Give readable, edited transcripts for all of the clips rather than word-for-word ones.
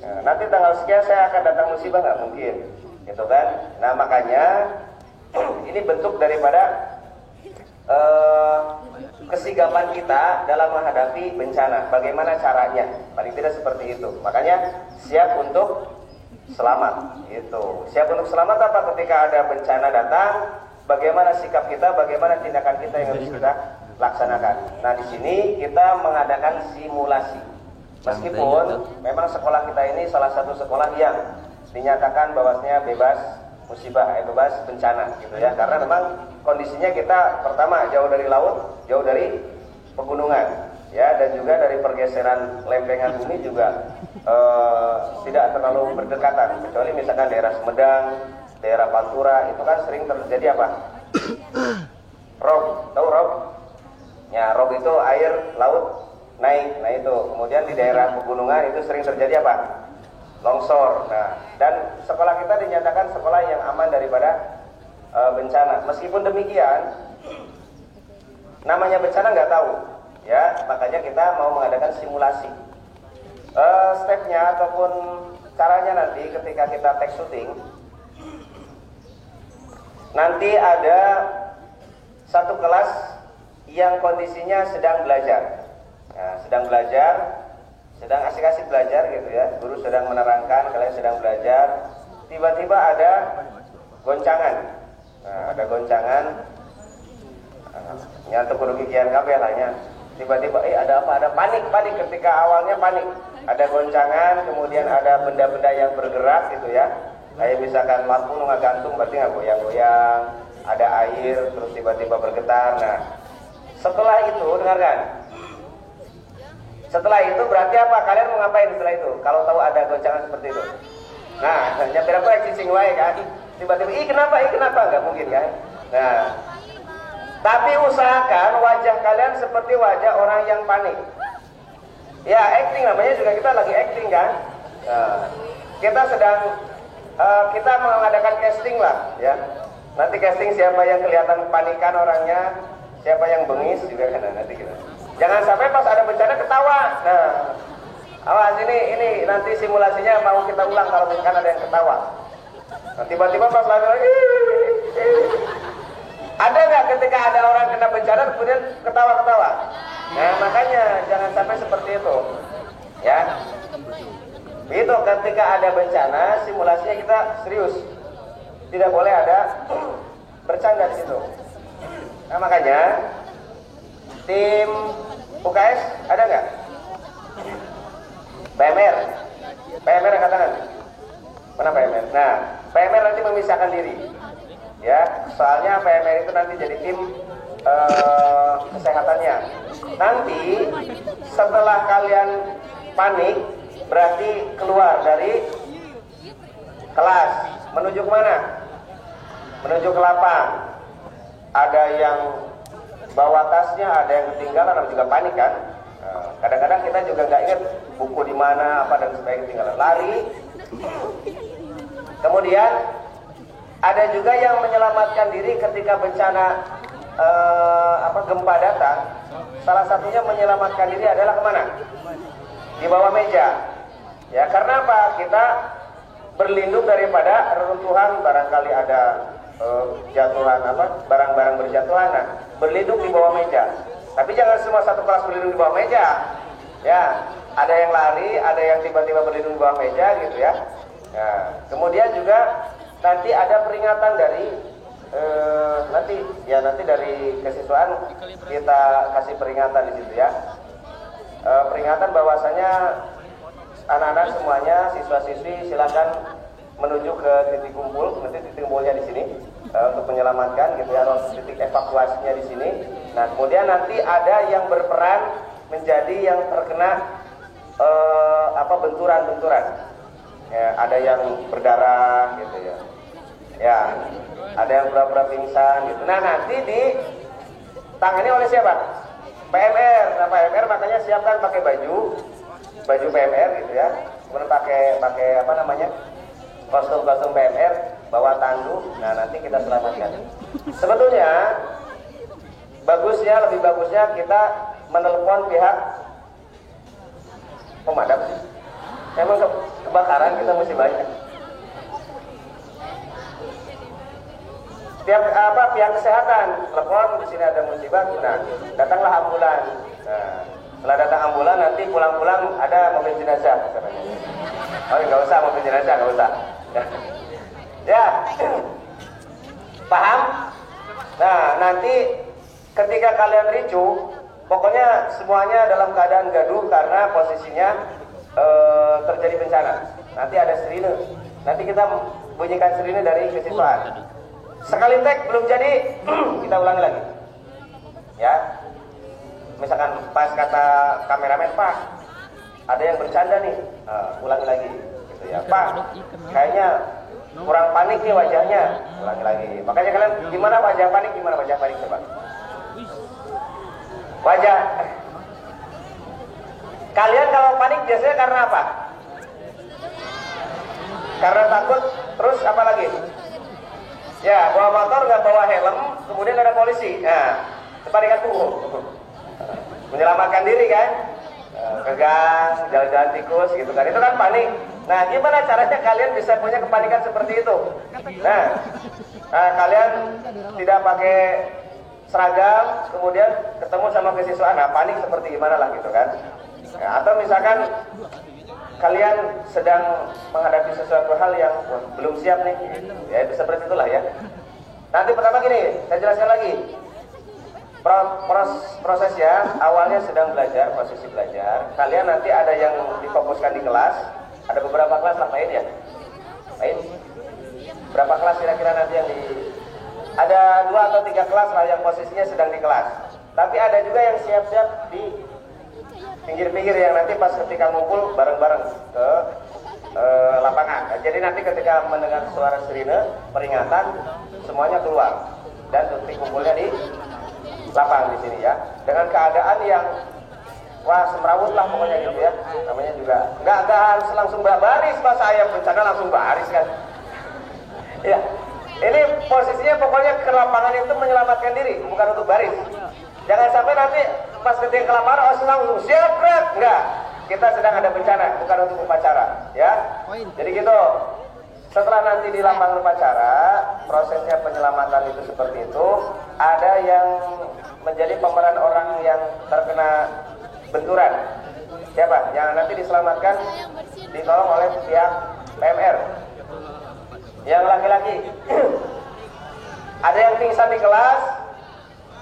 Nah, nanti tanggal sekian saya akan datang musibah, nggak mungkin, gitu kan? Nah makanya ini bentuk daripada kesigapan kita dalam menghadapi bencana. Bagaimana caranya? Paling tidak seperti itu. Makanya siap untuk selamat. Itu. Siap untuk selamat apa? Ketika ada bencana datang, bagaimana sikap kita, bagaimana tindakan kita yang harus kita laksanakan. Nah di sini kita mengadakan simulasi. Meskipun memang sekolah kita ini salah satu sekolah yang dinyatakan bahwasanya bebas musibah, bebas bencana gitu ya. Karena memang kondisinya kita pertama jauh dari laut, jauh dari pegunungan ya, dan juga dari pergeseran lempengan bumi juga tidak terlalu berdekatan, kecuali misalkan daerah Sumedang, daerah Pantura itu kan sering terjadi apa? Rob, tahu rob? Ya, rob itu air laut naik. Nah itu, kemudian di daerah pegunungan itu sering terjadi apa? Longsor. Nah, dan sekolah kita dinyatakan sekolah yang aman daripada bencana. Meskipun demikian, namanya bencana nggak tahu, ya. Makanya kita mau mengadakan simulasi. Stepnya ataupun caranya nanti ketika kita take shooting, nanti ada satu kelas yang kondisinya sedang belajar. Nah, sedang belajar, sedang asik-asik belajar gitu ya. Guru sedang menerangkan, kalian sedang belajar. Tiba-tiba ada goncangan. Nah, ada goncangan. Nyatu kudu kikian kabeh lah nya. Tiba-tiba ada apa? Ada panik ketika awalnya panik. Ada goncangan, kemudian ada benda-benda yang bergerak gitu ya. Kayak misalkan lampu nu ngagantung berarti nggak goyang-goyang. Ada air terus tiba-tiba bergetar. Nah, setelah itu dengarkan. Setelah itu berarti apa? Kalian mau ngapain setelah itu? Kalau tahu ada goncangan seperti itu. Nah, nyampe apa cicing wae kan? Tiba-tiba, kenapa? Nggak mungkin kan? Nah, tapi usahakan wajah kalian seperti wajah orang yang panik. Ya, acting namanya juga, kita lagi acting kan? Nah, kita sedang kita mengadakan casting lah, ya. Nanti casting siapa yang kelihatan panikan orangnya, siapa yang bengis juga kan nanti kita. Jangan sampai pas ada bencana ketawa. Nah, awas ini nanti simulasinya mau kita ulang kalau misalkan ada yang ketawa. Nah, tiba-tiba pas lagi ada nggak ketika ada orang kena bencana kemudian ketawa-ketawa? Nah, makanya jangan sampai seperti itu, ya. Itu ketika ada bencana simulasinya kita serius, tidak boleh ada bercanda di situ. Nah, makanya tim UKS ada nggak? PMR angkat tangan. Mana PMR? Nah, PMR nanti memisahkan diri, ya. Soalnya PMR itu nanti jadi tim kesehatannya. Nanti setelah kalian panik, berarti keluar dari kelas menuju ke mana? Menuju ke lapang. Ada yang bawa tasnya, ada yang ketinggalan, ada juga panik kan. Kadang-kadang kita juga nggak ingat buku di mana apa dan sebagainya, ketinggalan, lari. Kemudian ada juga yang menyelamatkan diri ketika bencana gempa datang. Salah satunya menyelamatkan diri adalah kemana? Di bawah meja. Ya, karena apa? Kita berlindung daripada reruntuhan, barangkali ada jatuhan barang-barang berjatuhan. Nah, berlindung di bawah meja. Tapi jangan semua satu kelas berlindung di bawah meja. Ya, ada yang lari, ada yang tiba-tiba berlindung di bawah meja gitu ya. Nah, kemudian juga nanti ada peringatan dari nanti dari kesiswaan kita kasih peringatan di situ ya. Peringatan bahwasanya anak-anak semuanya, siswa-siswi silakan menuju ke titik kumpul, nanti titik kumpulnya di sini untuk menyelamatkan gitu ya, titik evakuasinya di sini. Nah, kemudian nanti ada yang berperan menjadi yang terkena benturan-benturan. Ya, ada yang berdarah gitu ya. Ya, ada yang pura-pura pingsan gitu. Nah, nanti ditangani oleh siapa? PMR. Nah, PMR makanya siapkan pakai baju PMR gitu ya. Kemudian pakai kostum PMR, bawa tandu. Nah, nanti kita selamatkan. Sebetulnya lebih bagusnya kita menelepon pihak pemadam sih. Emang kebakaran kita mesti banyak. Pihak kesehatan telepon di sini ada musibah, nah datanglah ambulan. Nah, setelah datang ambulan nanti pulang-pulang ada mobil jenazah. Oh nggak usah mobil jenazah, nggak usah. Ya, paham? Nah nanti ketika kalian ricuh, pokoknya semuanya dalam keadaan gaduh karena posisinya terjadi bencana. Nanti ada sirine. Nanti kita bunyikan sirine dari kesiswaan. Sekali tag belum jadi, kita ulangi lagi. Ya. Misalkan pas kata kameramen, Pak, ada yang bercanda nih. Ulangi lagi gitu ya. Pak, kayaknya kurang panik nih wajahnya. Ulangi lagi. Makanya kalian gimana wajah panik coba? Wajah kalian kalau panik biasanya karena apa? Karena takut, terus apa lagi? Ya, bawa motor nggak bawa helm, kemudian ada polisi. Nah, separikan tunggu. Menyelamatkan diri kan? Ke gang, jalan-jalan tikus gitu kan. Itu kan panik. Nah, gimana caranya kalian bisa punya kepanikan seperti itu? Nah, kalian tidak pakai seragam, kemudian ketemu sama kesiswaan, nah panik seperti gimana lah gitu kan? Nah, atau misalkan kalian sedang menghadapi sesuatu hal yang belum siap nih, ya itu seperti itulah ya. Nanti pertama gini, saya jelaskan lagi. Prosesnya awalnya sedang belajar, posisi belajar. Kalian nanti ada yang difokuskan di kelas, ada beberapa kelas lah main ya. Main? Berapa kelas kira-kira nanti yang di? Ada 2 atau 3 kelas lah yang posisinya sedang di kelas. Tapi ada juga yang siap-siap di pinggir-pinggir yang nanti pas ketika ngumpul bareng-bareng ke lapangan. Nah, jadi nanti ketika mendengar suara sirine peringatan semuanya keluar dan titik kumpulnya di lapangan di sini ya. Dengan keadaan yang wah semrawut lah pokoknya gitu ya. Namanya juga nggak harus langsung baris bahasa ayam bencana langsung baris kan. Ya. Ini posisinya pokoknya ke lapangan itu menyelamatkan diri, bukan untuk baris. Jangan sampai nanti pas ketika ke lapangan langsung siap berat, enggak. Kita sedang ada bencana, bukan untuk upacara, ya. Jadi gitu. Setelah nanti di lapangan upacara, prosesnya penyelamatan itu seperti itu. Ada yang menjadi pemeran orang yang terkena benturan. Siapa? Yang nanti diselamatkan, ditolong oleh pihak PMR. Yang laki-laki. Ada yang pingsan di kelas,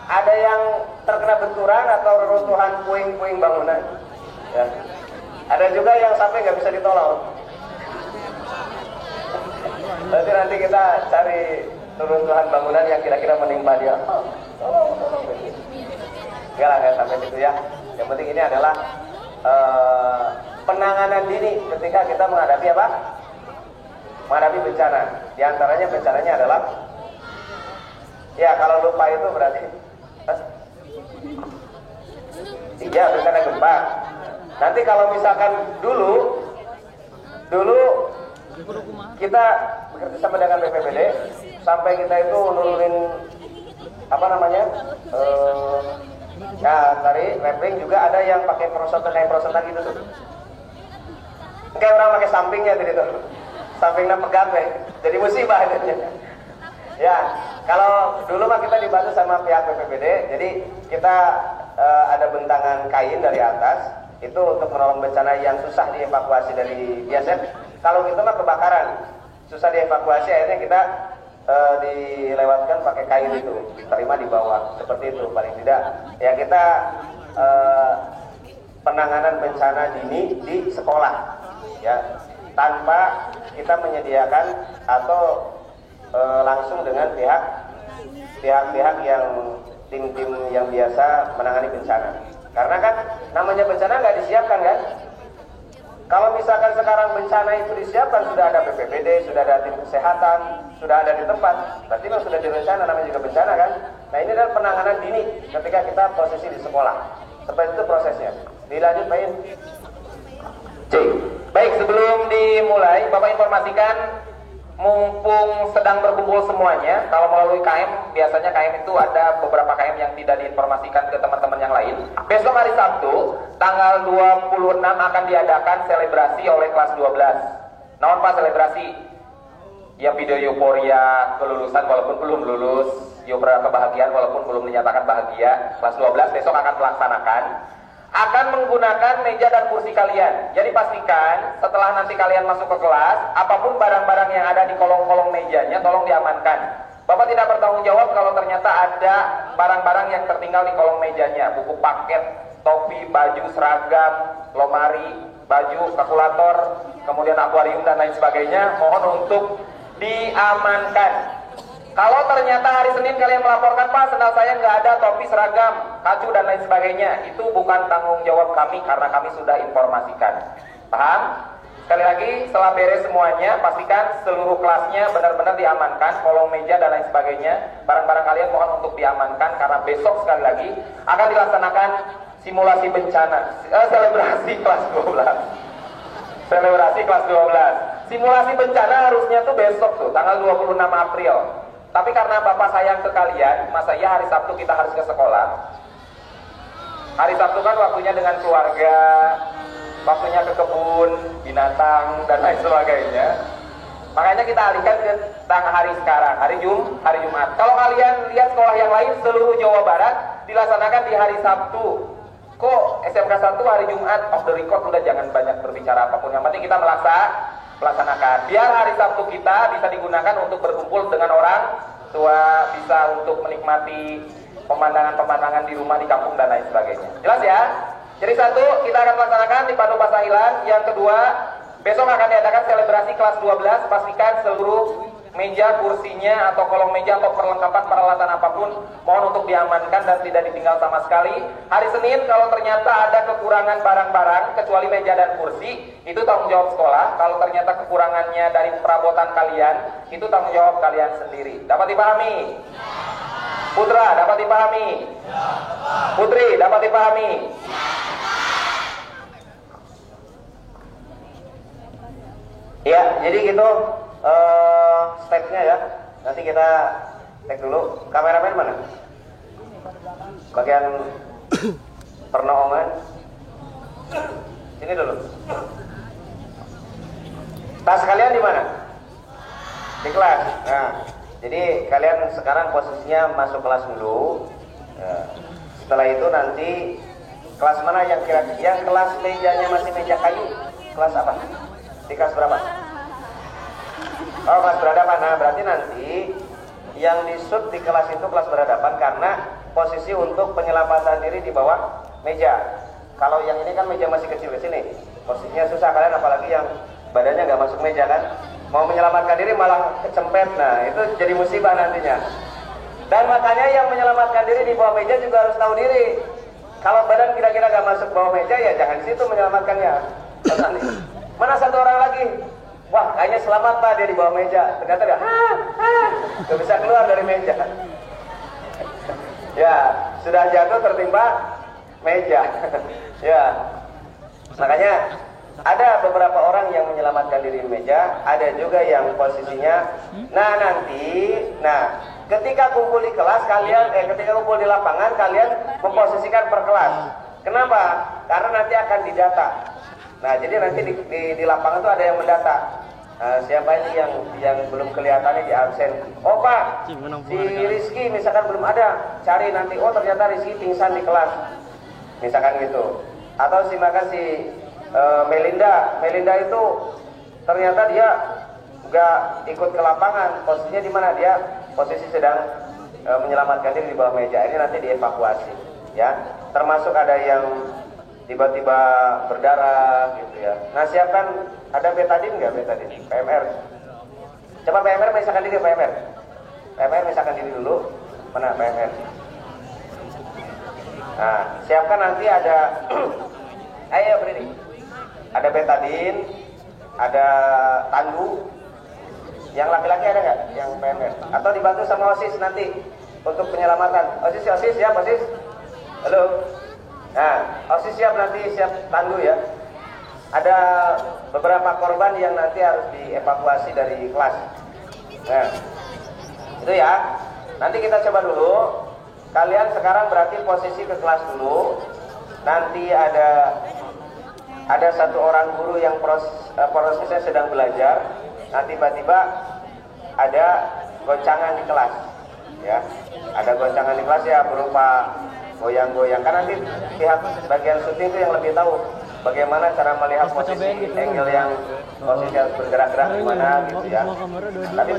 ada yang terkena benturan atau reruntuhan puing-puing bangunan. Ya. Ada juga yang sampai nggak bisa ditolong. Nanti kita cari reruntuhan bangunan yang kira-kira menimpa dia. Tolong. Enggak lah, nggak sampai itu ya. Yang penting ini adalah penanganan dini ketika kita menghadapi apa? Menghadapi bencana. Di antaranya bencananya adalah ya kalau lupa itu berarti iya bencana gempa. Nanti kalau misalkan dulu kita bekerja sama dengan BPBD sampai kita itu nurunin apa namanya ya dari rappling juga ada yang pakai prosotan gitu tuh. Kayak orang pakai sampingnya gitu tuh. Sampingnya pegang jadi musibah itu. Ya, kalau dulu mah kita dibantu sama pihak BPBD, jadi kita ada bentangan kain dari atas itu untuk menolong bencana yang susah dievakuasi dari biasanya. Kalau kita mah kebakaran susah dievakuasi, akhirnya kita dilewatkan pakai kain itu, diterima di bawah seperti itu paling tidak. Ya kita penanganan bencana dini di sekolah, ya tanpa kita menyediakan atau langsung dengan pihak-pihak yang tim-tim yang biasa menangani bencana. Karena kan namanya bencana nggak disiapkan kan. Kalau misalkan sekarang bencana itu disiapkan, sudah ada BPBD, sudah ada tim kesehatan, sudah ada di tempat, berarti memang sudah direncana, namanya juga bencana kan. Nah ini adalah penanganan dini ketika kita posisi di sekolah. Seperti itu prosesnya. Dilanjut Pak In. Baik, sebelum dimulai Bapak informasikan mumpung sedang berkumpul semuanya, kalau melalui KM, biasanya KM itu ada beberapa KM yang tidak diinformasikan ke teman-teman yang lain. Besok hari Sabtu, tanggal 26 akan diadakan selebrasi oleh kelas 12. Naon Pak selebrasi? Ya video euforia kelulusan walaupun belum lulus, euforia kebahagiaan walaupun belum dinyatakan bahagia. Kelas 12 besok akan melaksanakan, akan menggunakan meja dan kursi kalian. Jadi pastikan setelah nanti kalian masuk ke kelas, apapun barang-barang yang ada di kolong-kolong mejanya tolong diamankan. Bapak tidak bertanggung jawab kalau ternyata ada barang-barang yang tertinggal di kolong mejanya, buku paket, topi, baju, seragam, lemari, baju, kalkulator, kemudian akuarium dan lain sebagainya, mohon untuk diamankan. Kalau ternyata hari Senin kalian melaporkan, Pak, sendal saya nggak ada, topi, seragam, kacu dan lain sebagainya, itu bukan tanggung jawab kami karena kami sudah informasikan. Paham? Sekali lagi, setelah beres semuanya, pastikan seluruh kelasnya benar-benar diamankan, kolong meja dan lain sebagainya. Barang-barang kalian mohon untuk diamankan karena besok sekali lagi akan dilaksanakan simulasi bencana, selebrasi kelas 12. Selebrasi kelas 12. Simulasi bencana harusnya tuh besok tuh, tanggal 26 April. Tapi karena Bapak sayang ke kalian, masa iya hari Sabtu kita harus ke sekolah? Hari Sabtu kan waktunya dengan keluarga, waktunya ke kebun, binatang, dan lain sebagainya. Makanya kita alihkan ke tanggal hari sekarang, hari Jumat. Kalau kalian lihat sekolah yang lain seluruh Jawa Barat dilaksanakan di hari Sabtu. Kok SMK 1 hari Jumat? Off the record, udah jangan banyak berbicara apapun. Yang penting kita melaksanakan. Biar hari Sabtu kita bisa digunakan untuk berkumpul dengan orang tua, bisa untuk menikmati pemandangan-pemandangan di rumah, di kampung, dan lain sebagainya. Jelas ya? Jadi satu, kita akan melaksanakan di Pandu Pasahilan. Yang kedua, besok akan diadakan selebrasi kelas 12. Pastikan seluruh meja, kursinya, atau kolong meja, atau perlengkapan peralatan apapun mohon untuk diamankan dan tidak ditinggal sama sekali. Hari Senin kalau ternyata ada kekurangan barang-barang kecuali meja dan kursi, itu tanggung jawab sekolah. Kalau ternyata kekurangannya dari perabotan kalian, itu tanggung jawab kalian sendiri. Dapat dipahami? Putra, dapat dipahami? Putri, dapat dipahami? Ya, jadi gitu stepnya ya. Nanti kita cek dulu. Kameramen mana? Bagian pernoongan. Sini dulu. Tas kalian di mana? Di kelas. Nah, jadi kalian sekarang posisinya masuk kelas dulu. Ya. Setelah itu nanti kelas mana yang kira-kira? Yang kelas mejanya masih meja kayu. Kelas apa? Di kelas berapa? Oh, kelas berhadapan. Nah, berarti nanti yang disut di kelas itu kelas berhadapan karena posisi untuk penyelamatkan diri di bawah meja. Kalau yang ini kan meja masih kecil ke sini, posisinya susah kalian, apalagi yang badannya nggak masuk meja kan. Mau menyelamatkan diri malah kecempet. Nah, itu jadi musibah nantinya. Dan makanya yang menyelamatkan diri di bawah meja juga harus tahu diri. Kalau badan kira-kira nggak masuk bawah meja, ya jangan di situ menyelamatkannya. Mana satu orang lagi? Wah, kayaknya selamat Pak, dia di bawah meja. Ternyata dia nggak bisa keluar dari meja. Ya, sudah jatuh tertimpa meja. Ya, makanya ada beberapa orang yang menyelamatkan diri di meja, ada juga yang posisinya. Nah, ketika kumpul di kelas kalian, ketika kumpul di lapangan kalian memposisikan per kelas. Kenapa? Karena nanti akan didata. Nah, jadi nanti di lapangan tuh ada yang mendata. Siapa ini yang belum kelihatannya di absen. Oh Pak, si Rizky misalkan belum ada, cari nanti. Oh ternyata Rizky pingsan di kelas, misalkan gitu. Atau silakan si Melinda itu ternyata dia nggak ikut ke lapangan. Posisinya di mana? Dia posisi sedang menyelamatkan diri di bawah meja. Ini nanti dievakuasi, ya. Termasuk ada yang tiba-tiba berdarah gitu ya. Nah, siapkan, ada betadin nggak? Betadin, PMR. Coba PMR misalkan diri, PMR misalkan diri dulu. Mana PMR? Nah, siapkan nanti ada ayo berdiri. Ada betadin, ada tandu. Yang laki-laki ada nggak? Yang PMR? Atau dibantu sama OSIS nanti untuk penyelamatan. OSIS siap OSIS? Halo. Nah, OSIS siap nanti, siap tandu ya. Ada beberapa korban yang nanti harus dievakuasi dari kelas. Nah, itu ya. Nanti kita coba dulu. Kalian sekarang berarti posisi ke kelas dulu. Nanti ada satu orang guru yang prosesnya sedang belajar. Nah, tiba-tiba ada goncangan di kelas, ya. Ada goncangan di kelas ya berupa goyang-goyang. Kan nanti pihak bagian syuting itu yang lebih tahu bagaimana cara melihat posisi angle yang posisi harus bergerak-gerak gimana gitu ya. Tapi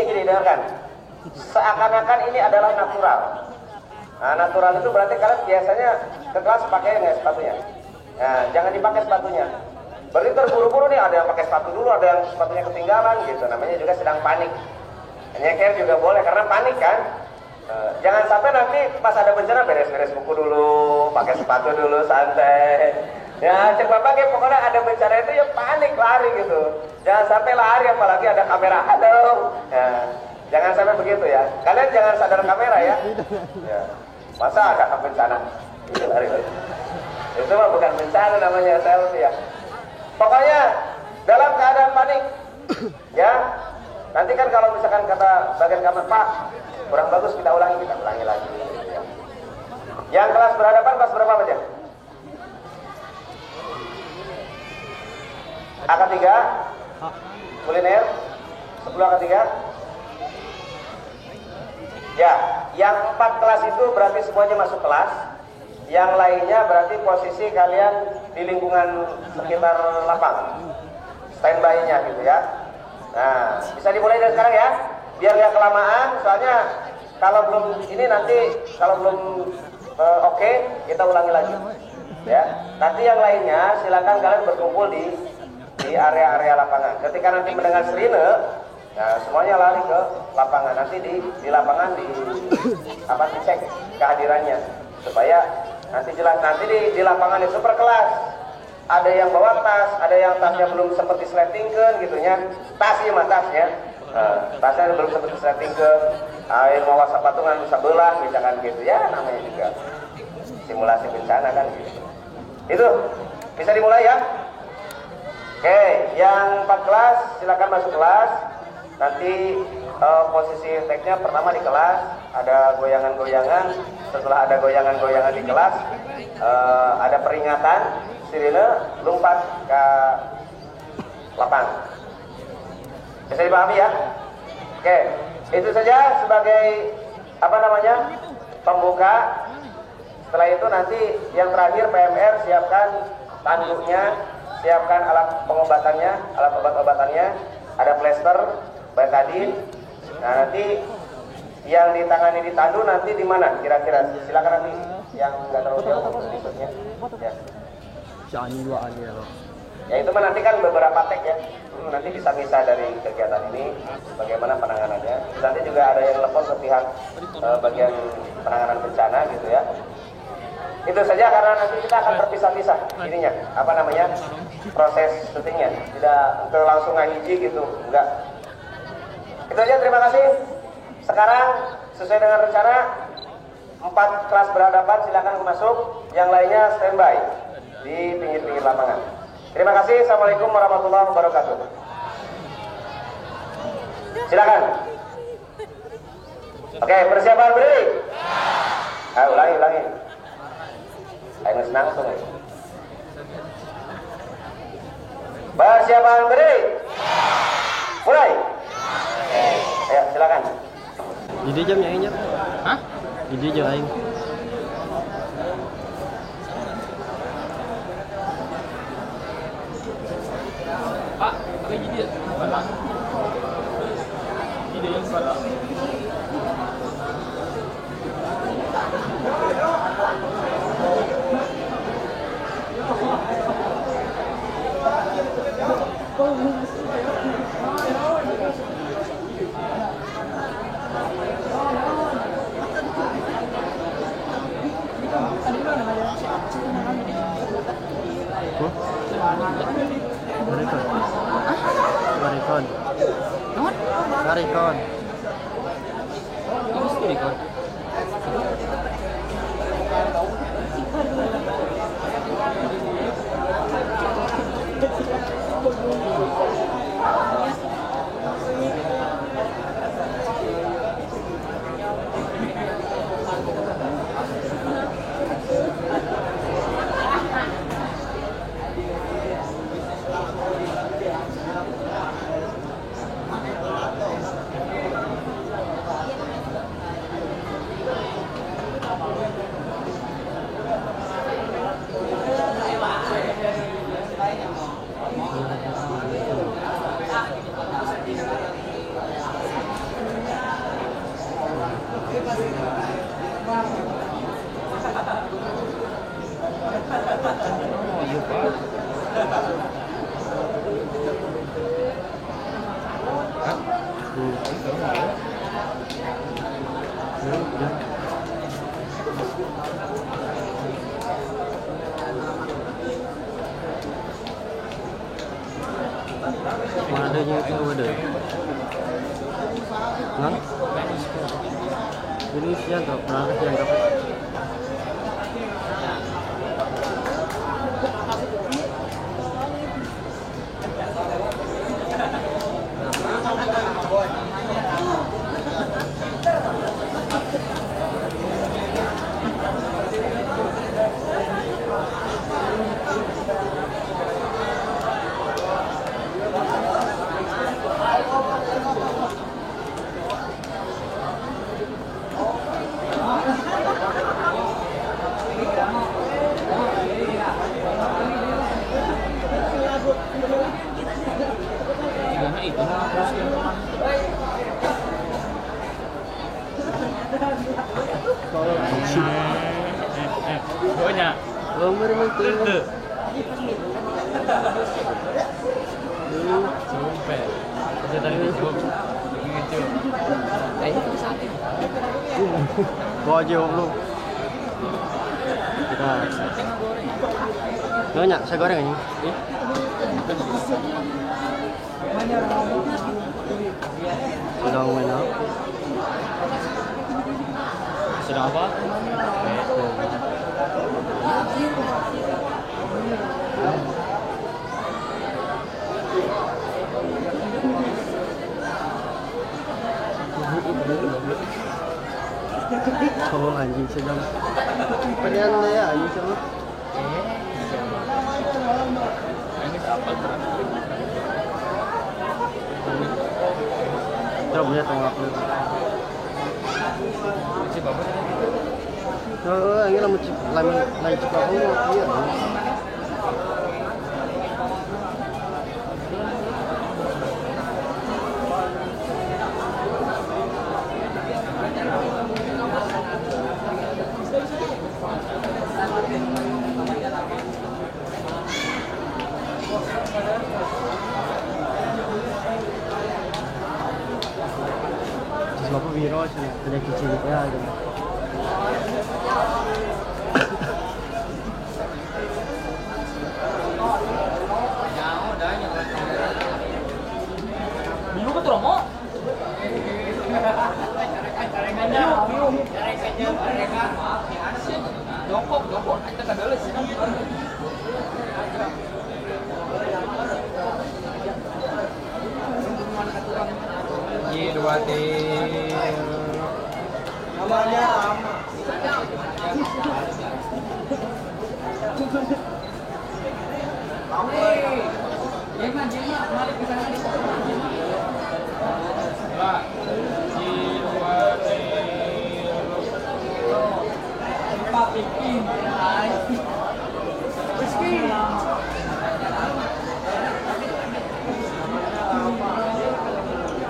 gini dengarkan. Seakan-akan ini adalah natural. Nah, natural itu berarti kalian biasanya ke kelas pakai nggak sepatunya? Nah, jangan dipakai sepatunya. Berarti terburu-buru nih, ada yang pakai sepatu dulu, ada yang sepatunya ketinggalan gitu. Namanya juga sedang panik. Nyeker juga boleh karena panik kan. Jangan sampai nanti pas ada bencana beres-beres buku dulu, pakai sepatu dulu santai. Ya coba pakai, pokoknya ada bencana itu ya panik lari gitu. Jangan sampai lari apalagi ada kamera. Halo. Ya, jangan sampai begitu ya. Kalian jangan sadar kamera ya. Ya. Masa ada bencana? Itu lari. Itu mah bukan bencana namanya, selfie ya. Pokoknya dalam keadaan panik ya. Nanti kan kalau misalkan kata bagian kamar, Pak, kurang bagus, kita ulangi lagi ya. Yang kelas berhadapan kelas berapa aja? AK3 kuliner 10 AK3 ya. Yang 4 kelas itu berarti semuanya masuk kelas. Yang lainnya berarti posisi kalian di lingkungan sekitar lapangan, standby-nya gitu ya. Nah, bisa dimulai dari sekarang ya, biar nggak kelamaan. Soalnya kalau belum ini nanti kalau belum oke, kita ulangi lagi ya. Nanti yang lainnya silakan kalian berkumpul di area-area lapangan. Ketika nanti mendengar sirine, nah semuanya lari ke lapangan. Nanti di lapangan dicek kehadirannya supaya nanti jelas. Nanti di lapangan itu per kelas. Ada yang bawa tas, ada yang tasnya belum seperti sletingkeun gitunya. Tasnya mah tasnya. Tasnya belum seperti sletingkeun. Yang bawa sapatungan bisa belah misalkan gitu ya, namanya juga simulasi bencana kan gitu. Itu bisa dimulai ya. Oke, yang 4 kelas silakan masuk kelas. Nanti posisi tag-nya pertama di kelas, ada goyangan-goyangan. Setelah ada goyangan-goyangan di kelas, ada peringatan, sirine, lompat ke lapangan. Bisa dipahami ya? Oke, itu saja sebagai pembuka. Setelah itu nanti yang terakhir PMR, siapkan tanduknya, siapkan alat pengobatannya, alat obat-obatannya, ada plester, betadine. Nah, nanti yang ditangani di tandu nanti di mana kira-kira? Silakan nanti yang nggak terlalu jauh berikutnya. Ya. Ya itu mah nanti kan beberapa tag ya. Nanti bisa dari kegiatan ini bagaimana penanganannya. Nanti juga ada yang telepon ke pihak bagian penanganan bencana gitu ya. Itu saja karena nanti kita akan terpisah-pisah ininya, proses syutingnya. Tidak langsung ngahiji gitu, enggak. Itu aja, terima kasih. Sekarang sesuai dengan rencana 4 kelas berhadapan silakan masuk, yang lainnya standby di pinggir-pinggir lapangan. Terima kasih. Assalamualaikum warahmatullahi wabarakatuh. Silakan. Oke, persiapan berdiri. Ayo ulangi. Ayo senang tuh. Persiapan berdiri. Mulai. Ayo silakan. Jadi jam yang injak. Hah? Jadi jam aing. Pak, apa jadi? Mana? Jadi yang mana? Adanya itu ada. Nah, ini siapa? Pernah siapa? Banyak. Nomor itu. Sampai. Ada tadi jawab. Gitu. Itu satu. Gua aja lu. Kita. Banyak saya goreng ini. Sedang main apa? Sedang apa? Oh anjing sedang. Padahal ya anjing sama. Ini apa? Terus punya tongak lu. Si bapak. Oh, ini lama cepat kamu. Iya. Bapak virus, penyakit ya gitu. Dulu ke Romo. Jongkok, kita kan dulu sih. Dua namanya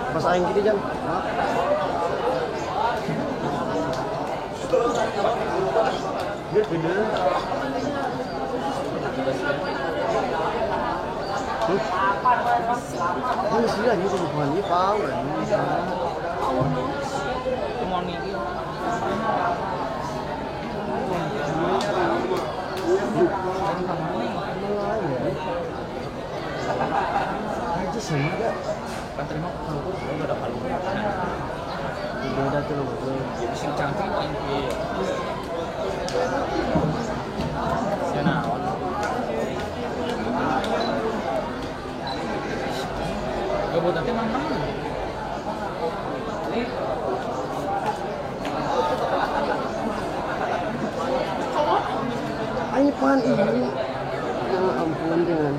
Pas aing gini jam. Gede. Ini sih aja tuh bukan ini pau. Moni. Aja sih enggak. Kan terima kalau udah ada palu. Beda tuh loh. Sing cantik ini. Sana. Gabut nanti mantap. Ini pan ini. Ya ampun dengan.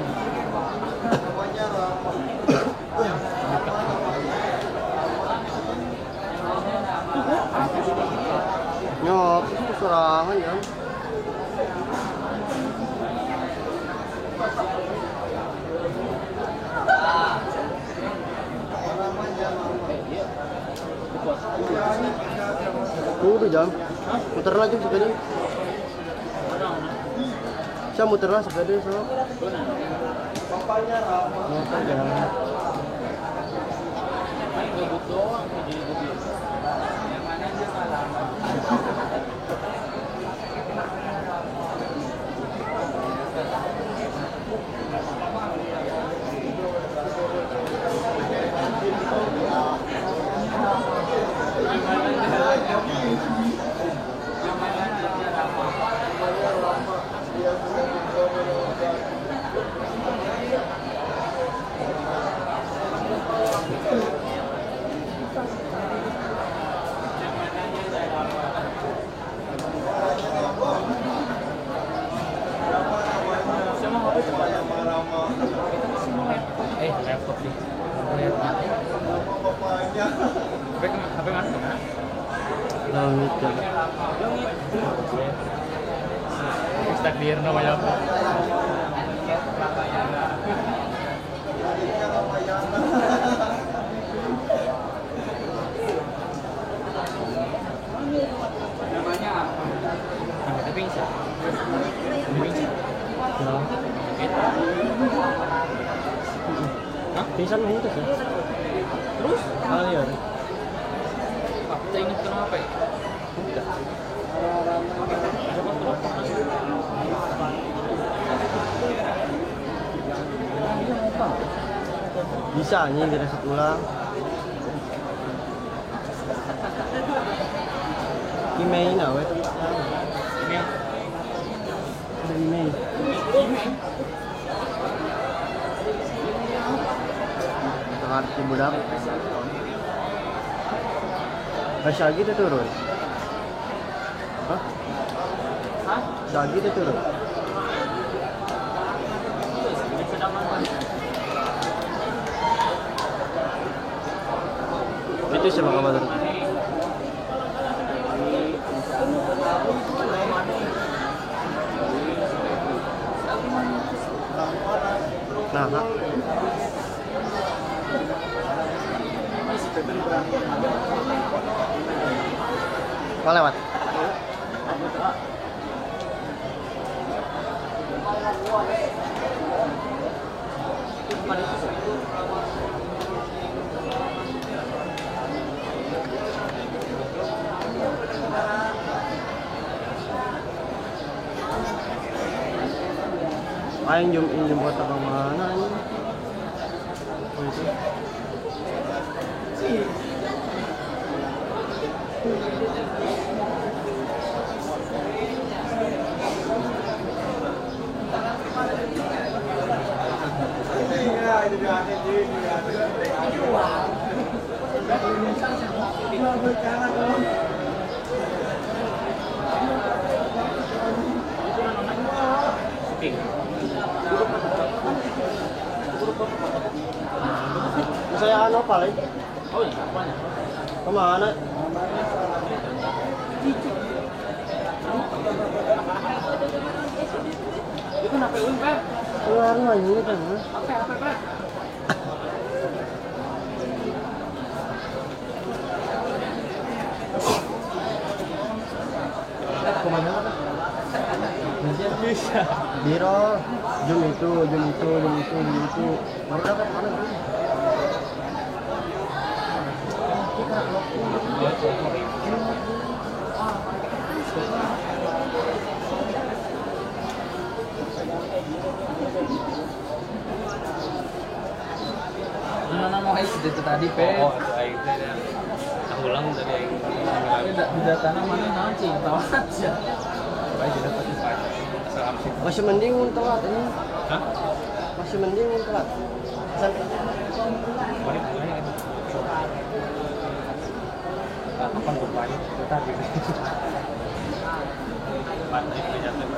Nyok, itu serangan ya. Udah jam. Muter lagi sepeda. Saya muter lah sepeda so. Motor jalan. Laptop nih. Lihat. HP mana? Langit ya. Takdir namanya apa? Namanya pingsan. Hah? Pingsan mintas ya? Terus? Ah iya. Kita ingat kenapa ya? Bisa nih direset ulang. Email na wet. Ini Email. Sangat si budak. Sagi itu turun. Hah? Sagi itu turun. Itu siapa kabar? Nah, mau lewat. Aing zoom in buat apa mana ini? Oh itu. Saya ano paling? Oh iya, apanya? Kemana? Itu kenapa Wim, Pak? Keluar lagi kan? Apa, Pak? Kemana apa? Bisa. Biro, zoom itu. Baru dapat mana? Mana mau itu tadi, Pe? Oh, itu aing teh. Aku ulang dari aing. Di datanya mana nanti tahu aja. Baik sudah pasti Pak. Asal amsik. Masih mending telat ini. Hah? Masih mending telat. Sampai Balik lagi kan. Kapan bermain? Tadi. Pan itu jatuh.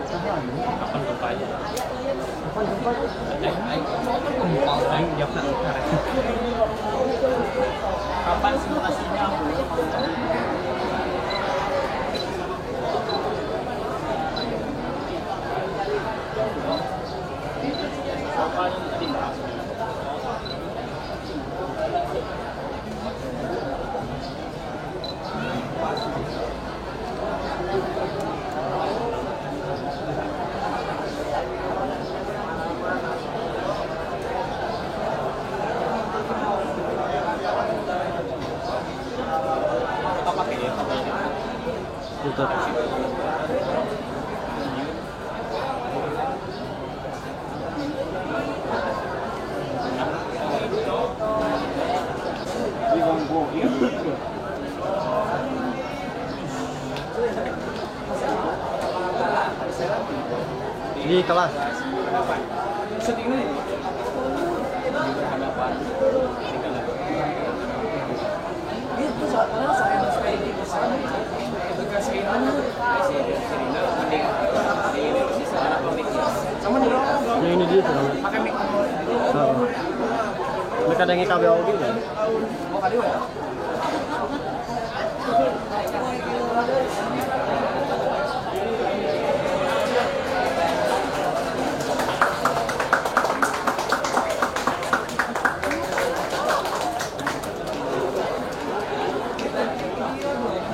Kapan bermain? kapan jumpa? Aing jawab kapan simulasinya? Kapan tadi? Tutup. Di kelas. Yang ini dia tuh. Pakai mic. Mereka ada yang IKB audio kan? Oh, kali ya.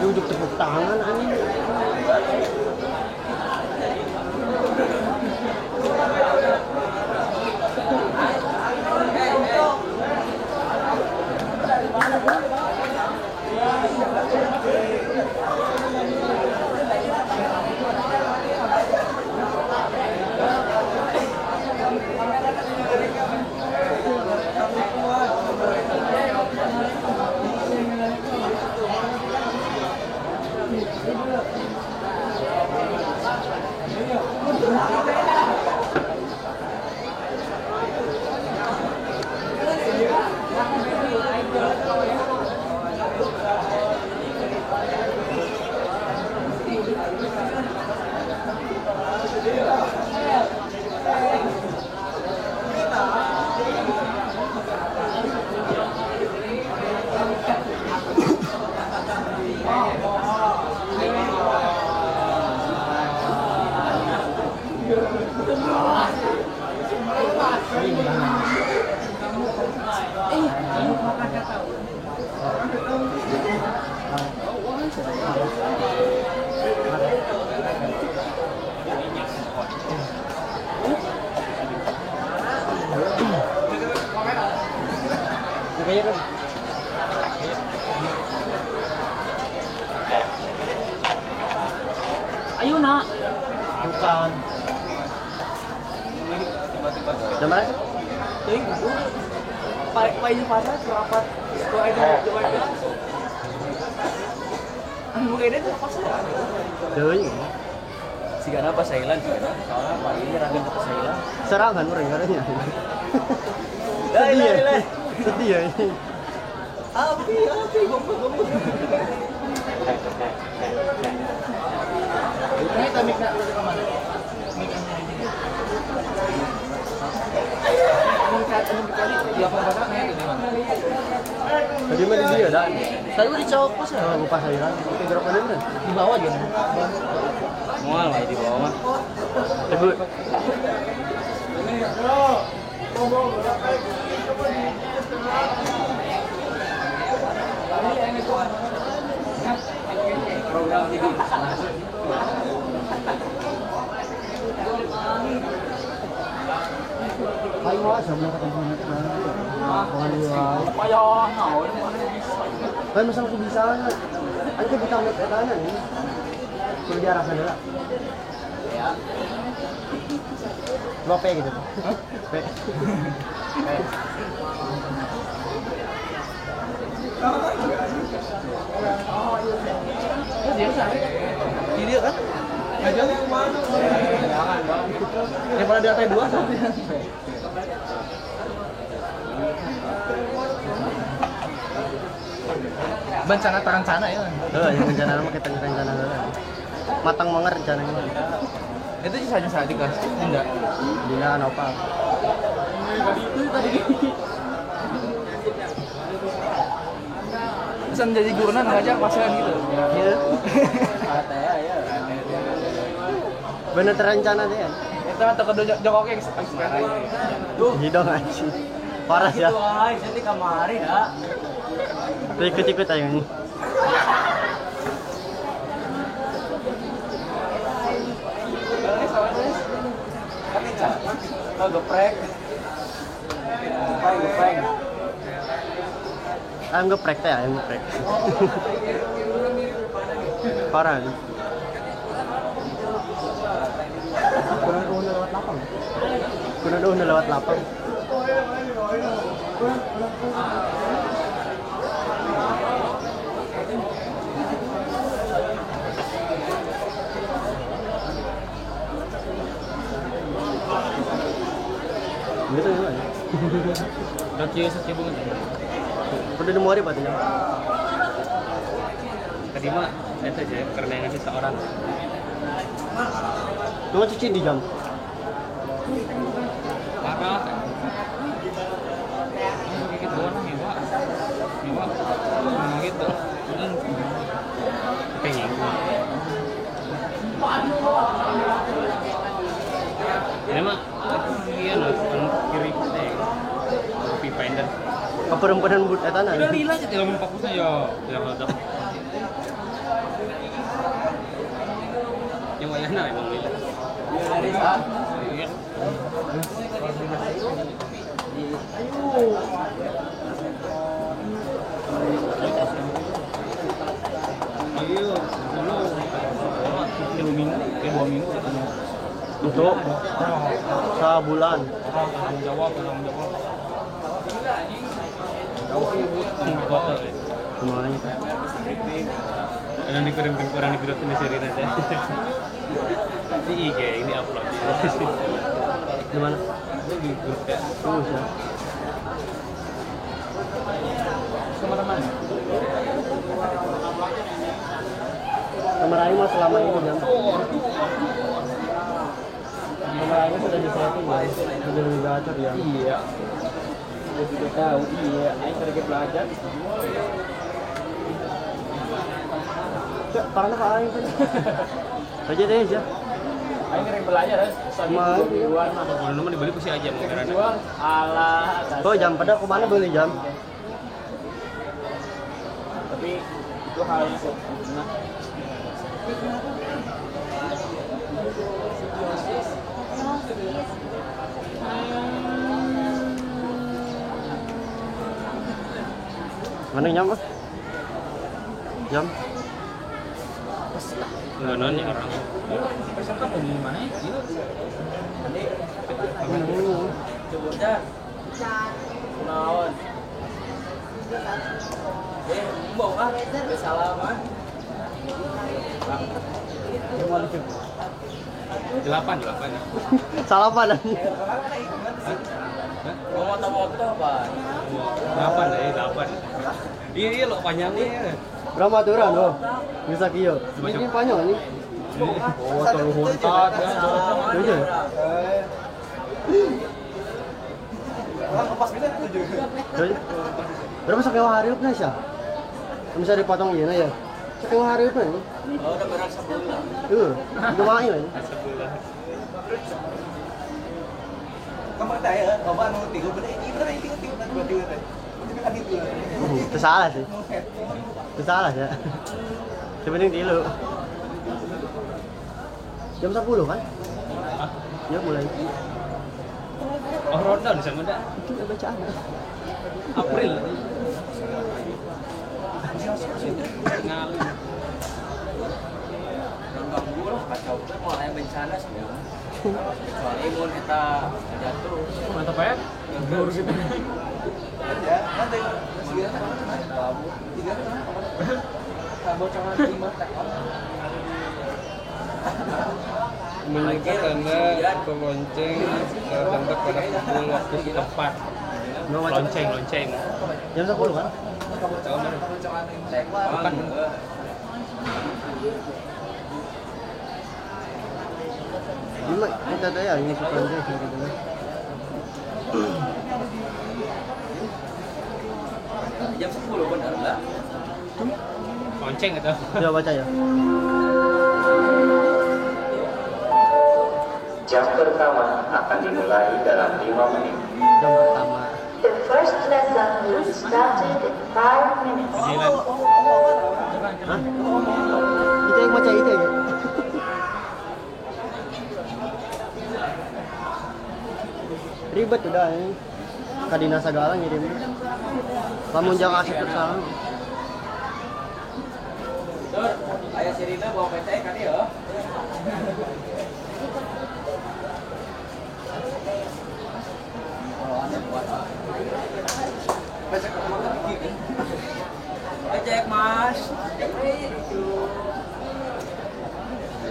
Duduk tepuk tangan anjing. Ayo nak. Bukan. Jam berapa sih? Pak ini pasar berapa? Kalau ada coba itu. Mungkin itu pasar. Deui. Sigana pas Thailand. Soalnya Pak ini ragam pas Thailand. Serangan orang karenya. Sedih ya. Sedih ya ini. Api, gombong. Ini kita mic nak ke mana? Mic ini. Tadi mah di dia dah. Saya di cowok pas ya. Oh, lupa saya. Oke, gerak mana bener? Di bawah aja. Mual lah di bawah mah. Ibu. Program TV. Ayo sebelum ketemu nanti. Payah naon. Kan masang kebiasaan. Anjir kita lihat etana nih. Kudu diarah sana. Ya. Lope gitu. P. Dia sana. Dia kan? Ngajak yang mana? Jangan dong. Daripada di lantai 2 nanti. Bencana terancana ya. Yang rencana mah kita rencana dulu. Matang banget rencananya mah. Itu saja saat dikasih. Enggak. Dia apa? Bisa menjadi gurunan ngajak pasangan gitu. Iya. Ya. Bener terencana deh. Itu mah toko Joko Keks. Hidung anjing. Parah ya. Jadi kamari ya. Tuh ikut-ikut aja nih. Oh, geprek. Geprek. Ayam geprek teh, ayam geprek. Parah nih. Udah lewat lapang. Gitu ya. Udah kios bunga. Udah nemu hari patenya. Tadi mah itu aja karena yang ngasih seorang. Lu cuci di jam. Parah. Gitu doang hebat. Hebat. Memang gitu. Pengen. Ini mah iya loh, kiri deh. Kopi Finder. Perempuan but etana. Udah lila aja tinggal fokusnya ya. Yang ada. Yang wayahna emang lila. Iya. Ayo, dulu 2 minggu katanya. Untuk sebulan. Tanggung jawab. Kota ya. Semuanya. Ada dikirim orang di grup ini seri nanti. Di IG ini upload. Di mana? Di grup ya. Ya. Teman-teman. Kamar aing mah selama ini jam. Kamar aing sudah disetting ya. Sudah lebih gacor ya. Iya. Saya sudah tahu. Iya. Aing lagi belajar. Cek, parahnya Pak aing kan. Saja deh aja. Aing sering belajar ya. Sama Jual mah. Kalau nomor dibeli pasti aja mau karena. Jual ala. Oh jam pada kemana beli jam? Tapi itu hal yang nah. Mana jam Mas? Jam? Enggak nanya orang. Peserta di mana ya? Coba naon. Mau ah, salaman. 8. Salapan aja. Mau moto-moto apa? 8. Iya lo panjangnya. Berapa aturan loh? Bisa kio. Ini panjang nih. Oh, terlalu hontat ya. Itu. Berapa sekian hari upnya sih? Bisa dipotong iya ya. Sekian hari upnya nih. Oh, udah berat sebulan. Udah main lah. Kamu tahu, bapak mau tiga bener, tiga. Itu salah sih. Itu salah ya. Sebenarnya dulu. Jam 10 kan? Ya mulai. Oh, ronda di sana ada. Itu udah bacaan. April. Ngalih. Ganggu kacau kan mau yang bencana semua. Kecuali imun kita jatuh. Mantap ya? Ganggu gitu. Ya, nanti babu tiga bocoran 5 tak. Mengikat tanda pelonceng terdapat pada pukul waktu tepat. Lonceng. Jam 10 kan? Bukan. Cuma kita ada ya ini sepanjang gitu kan. Jam 10 benar lah. Lonceng itu. Coba baca ya. Jam pertama akan dimulai dalam 5 menit. Jam pertama. The first lesson will be started in 5 minutes. Jilat. Hah? Kita yang baca itu ya. Ribet udah ini. Kadina segala ngirim. Lamun jangan asik tersalah. Dur, ayah Sirina bawa PT kan ya? Cek mas.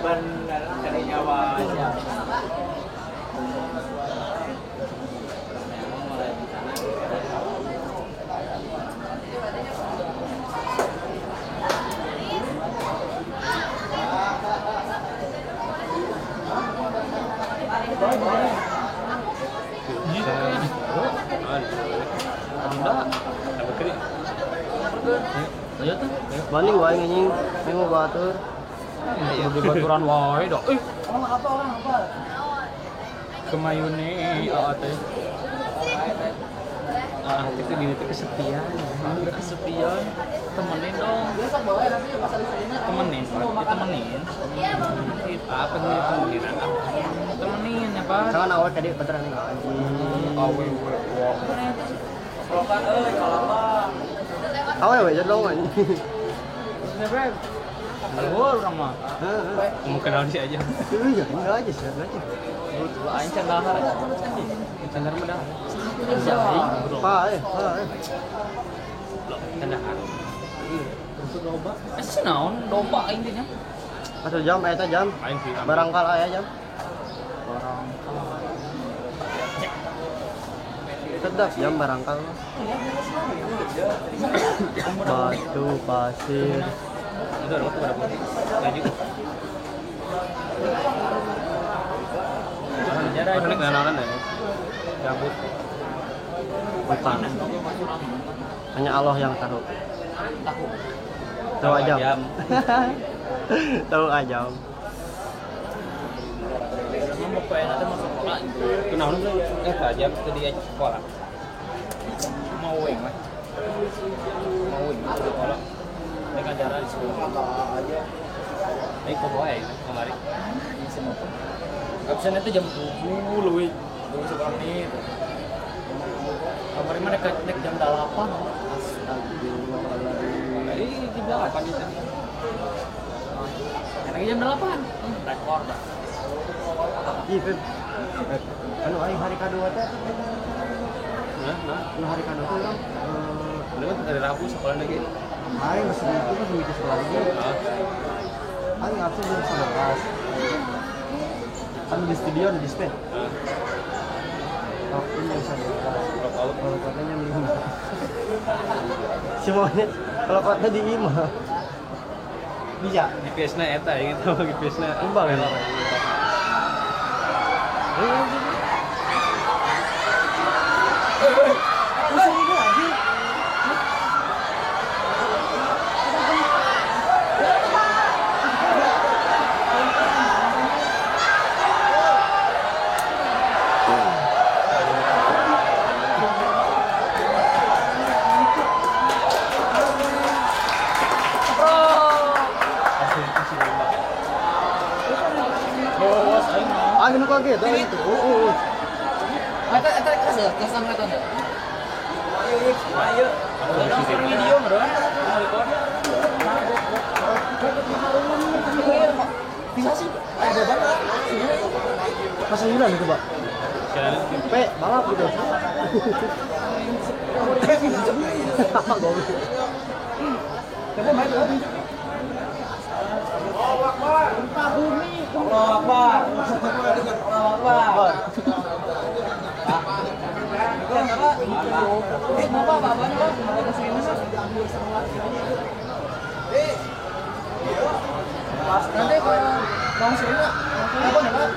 Benar cari nyawa aja. Banding wae nging mau batur. Ya di baturan wae dok. Orang apa? Kemayune teh. Itu di itu kesepian. Kesepian. Temenin dong. Temenin, ditemenin. Apa nih temenin? Temenin ya Pak. Jangan awal tadi beneran nih anjing. Awe. Prokan kalau apa? Awal we dong anjing. Halo orang mah. Mau kenal dia aja. Iya, enggak aja sih, enggak aja. Aing cendahar. Cendahar mah dah. Pae. Cendahar. Domba. Senaon domba aing teh nya. Atau jam eta jam. Aing sih. Barangkal aya jam. Sedap jam barangkal. Batu, pasir. Udah waktu berapa? Tadi. Ini kenalan deh. Gabut. Bukan. Hanya Allah yang tahu. Tahu aja. Tahu aja. Mau pengen ada masuk sekolah. Kenalan aja tadi sekolah. Mau weng mah. Mau weng sekolah. Dengan cara di sekolah aja. Kok wae kemarin. Absen itu jam 7 leuwih. 2 menit. Kemarin mah nek jam 8. Astagfirullahaladzim. Tadi jam 8 itu. Enaknya jam 8. Rekor dah. Iya, anu aing hari kedua teh. Nah, hari kedua tuh orang. Udah kan dari Rabu sekolah lagi. Aing masih itu kan di sekolah lagi. Aing absen jam 11. Kan di studio di display. Waktu jam 11. Kalau katanya jam 5. Semuanya kalau kata di imah. Bisa. GPS-na eta ya gitu, GPS-na. Imbang ya. Anu kaget itu. Eta kelas angkatan. Ayo. Video bro. Bisa sih. Ada banget. Pasal 9 itu, Pak. P, balap gitu. Coba main lagi. Allah Akbar. Nanti kalau bang sini apa nih Pak?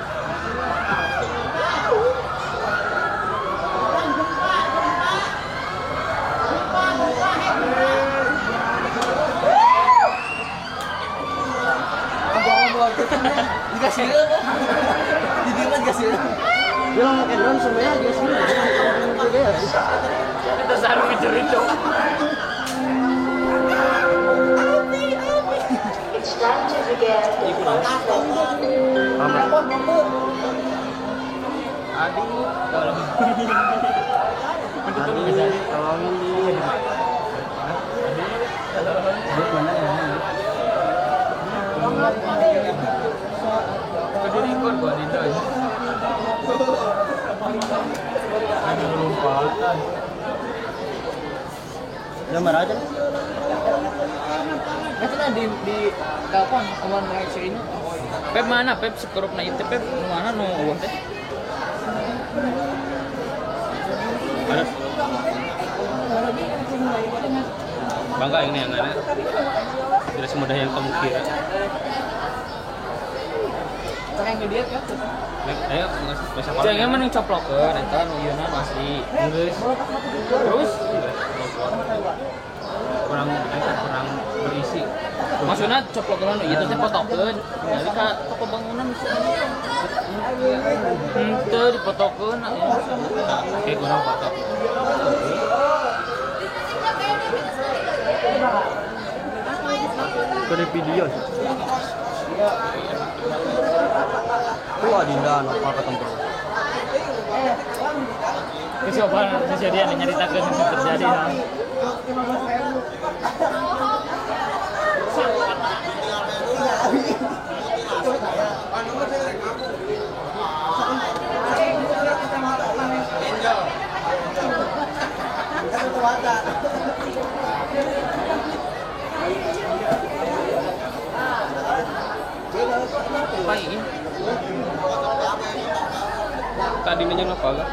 Dikasih didikan dikasih Bilang Edron semuanya di sini. Kita selalu cerita. It's time to begin the Aduh, tolong. Tolongin di. Buat mana ya? Kau di record gua di lompatan. Gambar aja. Itu lah di telepon awan reaksi ini. Pep mana? Pep sekerup na itu Pep mana no uang teh? Ada. Bangga ini yang ada. Tidak semudah yang kamu kira. Yang ke dia kan? Ayo, bisa apa? Jangan mending coplokeun eta nu ieu na masih. Terus kurang berisi. maksudnya coplokeun ieu teh fotokeun. Jadi ka toko bangunan teu dipotokeun aya. Oke, kurang foto. Kode video. Itu adinda apa ketemu. Siapa kejadian yang nyaritakeun terjadi. Apa ini? Tadi nanya apa lah?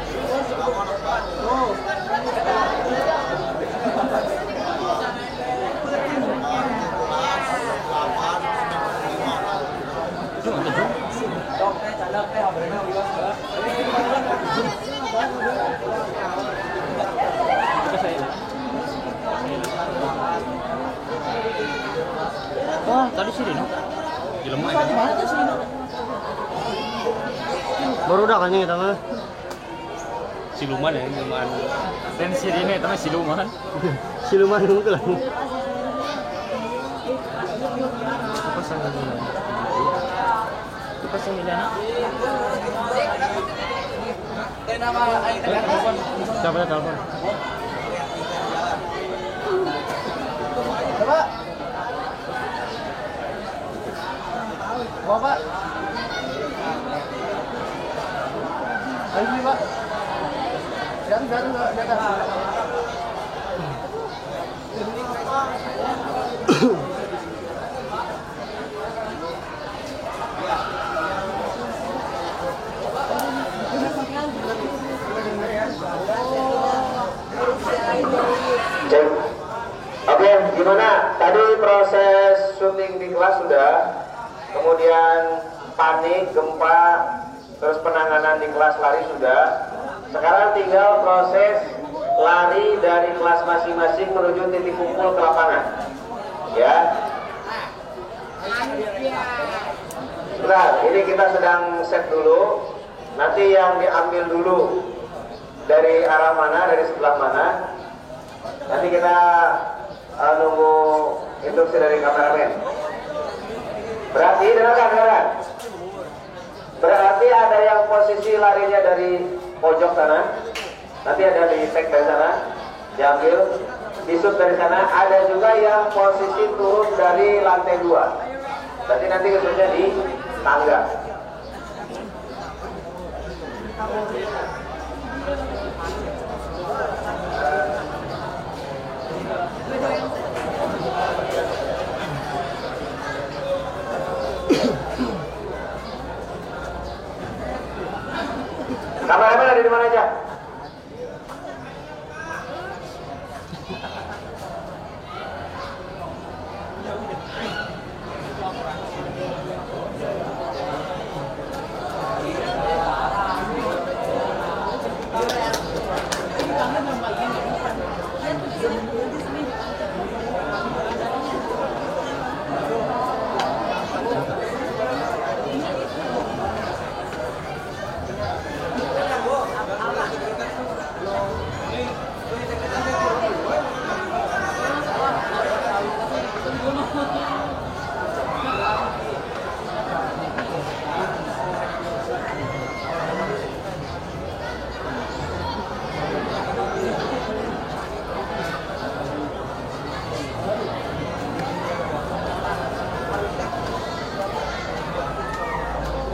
Wah, tadi sih Dino. Jelema Mana tuh sih Dino? Baru udah kan kita mah. siluman ya, siluman. Dan si Dino itu mah siluman. Siluman itu lah. Pas yang Milana. Siapa yang telepon? Bapak. Ayo nih, Pak. Datang. Cek. Oke, gimana? Tadi proses syuting di kelas sudah, kemudian panik, gempa, terus penanganan di kelas lari sudah. Sekarang tinggal proses lari dari kelas masing-masing menuju titik kumpul ke lapangan. Ya. Sebentar, ini kita sedang set dulu. Nanti yang diambil dulu dari arah mana, dari sebelah mana. Nanti kita nunggu instruksi dari kameramen. Dengarkan. Berarti ada yang posisi larinya dari pojok sana. Nanti ada di tag dari sana, diambil, disut dari sana. Ada juga yang posisi turun dari lantai 2. Berarti nanti kesulitannya di tangga. Kameramen ada di mana aja?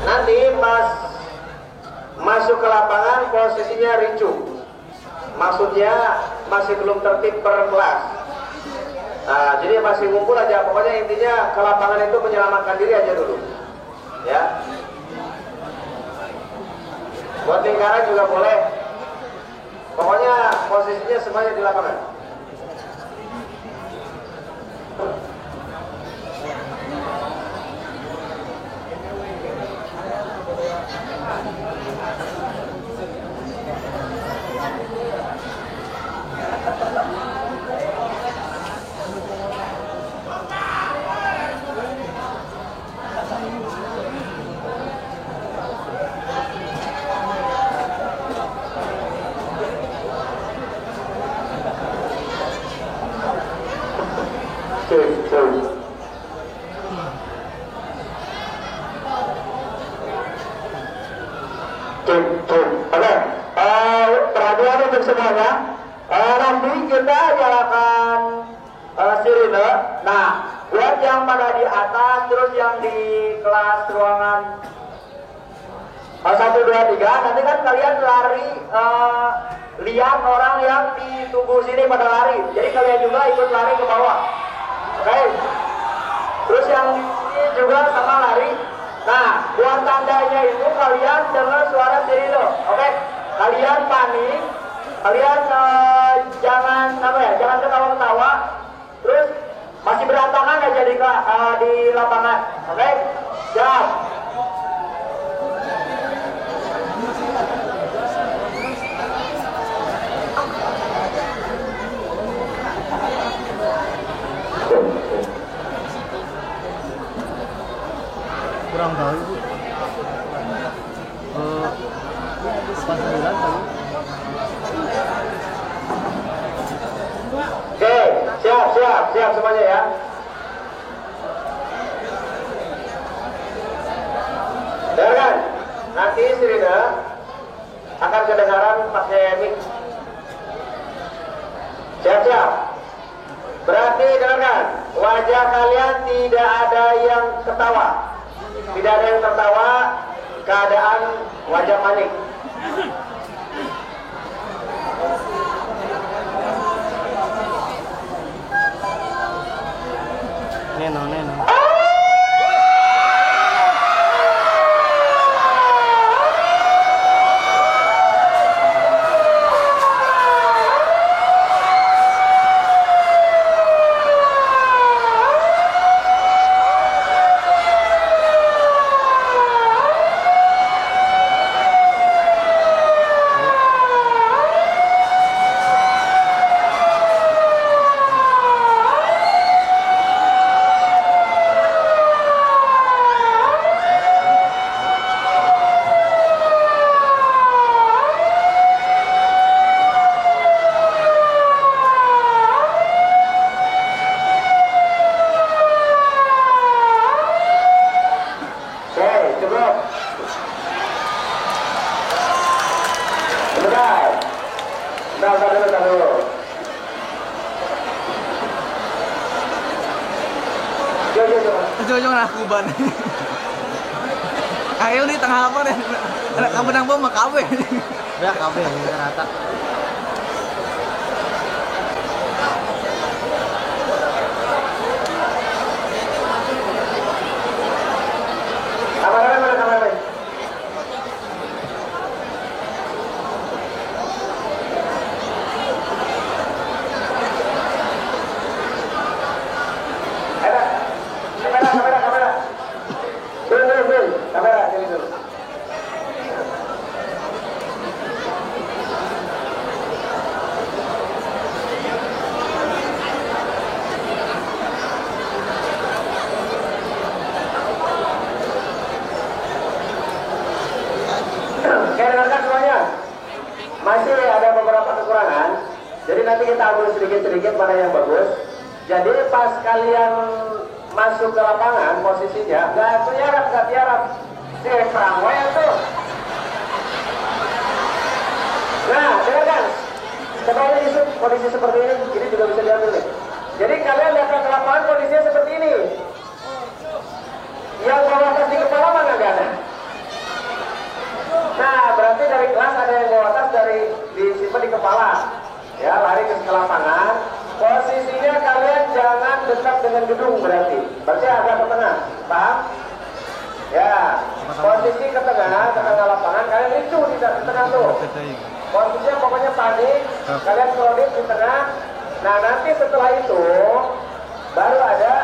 Nanti pas masuk ke lapangan posisinya ricu, maksudnya masih belum tertib per kelas. Nah, jadi masih ngumpul aja. Pokoknya intinya ke lapangan itu menyelamatkan diri aja dulu. Ya. Buat lingkaran juga boleh. Pokoknya posisinya semuanya di lapangan. Perhatian untuk semuanya. Nanti kita jalankan sirine. Nah, buat yang pada di atas, terus yang di kelas ruangan 1, 2, 3, nanti kan kalian lari lihat orang yang di tubuh sini pada lari. Jadi kalian juga ikut lari ke bawah. Oke. Terus yang ini juga sama lari. Nah, buat tandanya itu kalian dengar suara sirine. Oke. Kalian panik. Kalian jangan jangan ketawa-ketawa. Terus masih berantakan aja di lapangan. Oke. Siap. Kurang tahu ibu. Pas 9 tadi. Oke, siap semuanya ya. Dengarkan, nanti sirine akan kedengaran pakai mic. Siap. Berarti dengarkan, wajah kalian tidak ada yang ketawa. Tidak ada yang tertawa, keadaan wajah panik. Neno. Bentar dulu. Ujung-ujung aku ban. Ayo nih tengah apa deh? Kamu nang bom KB. Ya KB rata. Kamera. Kamera, jadi dulu. Oke, dengarkan semuanya. Masih ada beberapa kekurangan. Jadi nanti kita ambil sedikit-sedikit mana yang bagus. Jadi pas kalian masuk ke lapangan posisinya nggak tiarap si perangway tuh. Nah, dengarkan. Sebenarnya di kondisi seperti ini juga bisa diambil nih. Jadi kalian datang ke lapangan kondisinya seperti ini. Yang bawa tas di kepala mana nggak ada? Nah, berarti dari kelas ada yang bawa tas disimpan di kepala. posisi ke tengah lapangan, kalian ricu di tengah tuh. Posisinya pokoknya panik, kalian solid di tengah. Nah nanti setelah itu baru ada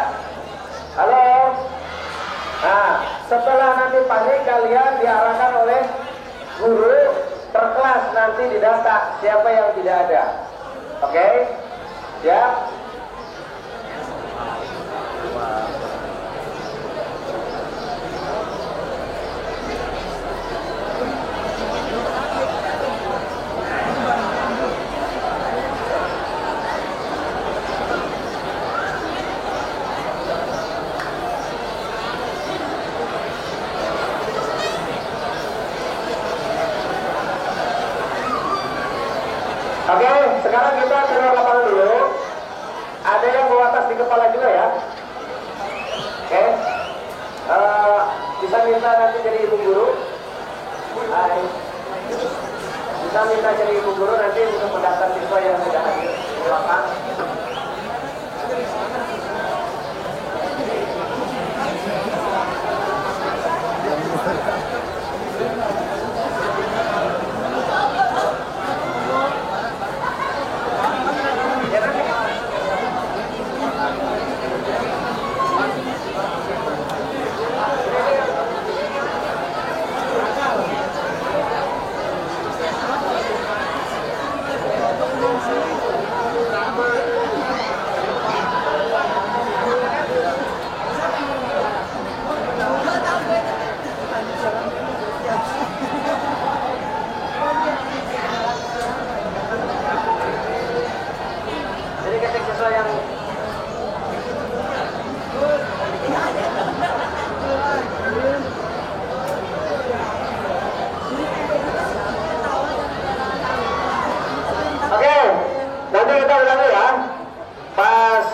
halo. Nah setelah nanti panik kalian diarahkan oleh guru per kelas, nanti didata siapa yang tidak ada. Oke? Siap? Oke, sekarang kita keluar lapangan dulu. Ada yang bawa tas di kepala juga ya. Oke, bisa minta nanti jadi ibu guru. Hai. Bisa minta jadi ibu guru nanti untuk mendaftar siswa yang sudah hadir di lapangan.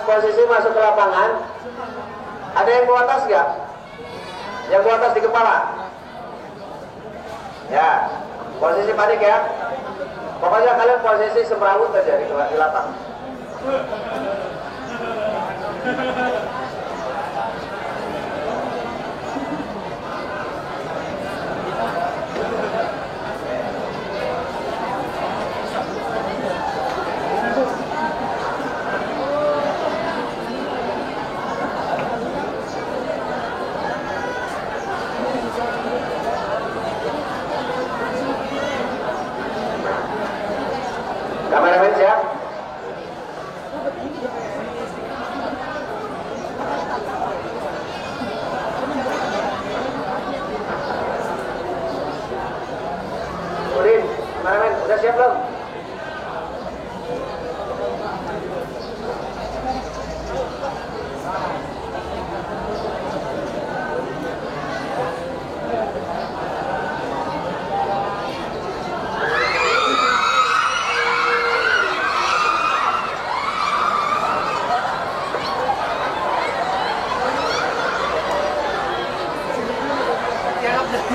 Posisi masuk ke lapangan, ada yang bawa tas nggak? Yang bawa tas di kepala? Ya, posisi panik ya. Pokoknya kalian posisi semrawut aja di lapangan. Kameramen siap? Udin, kameramen udah siap belum?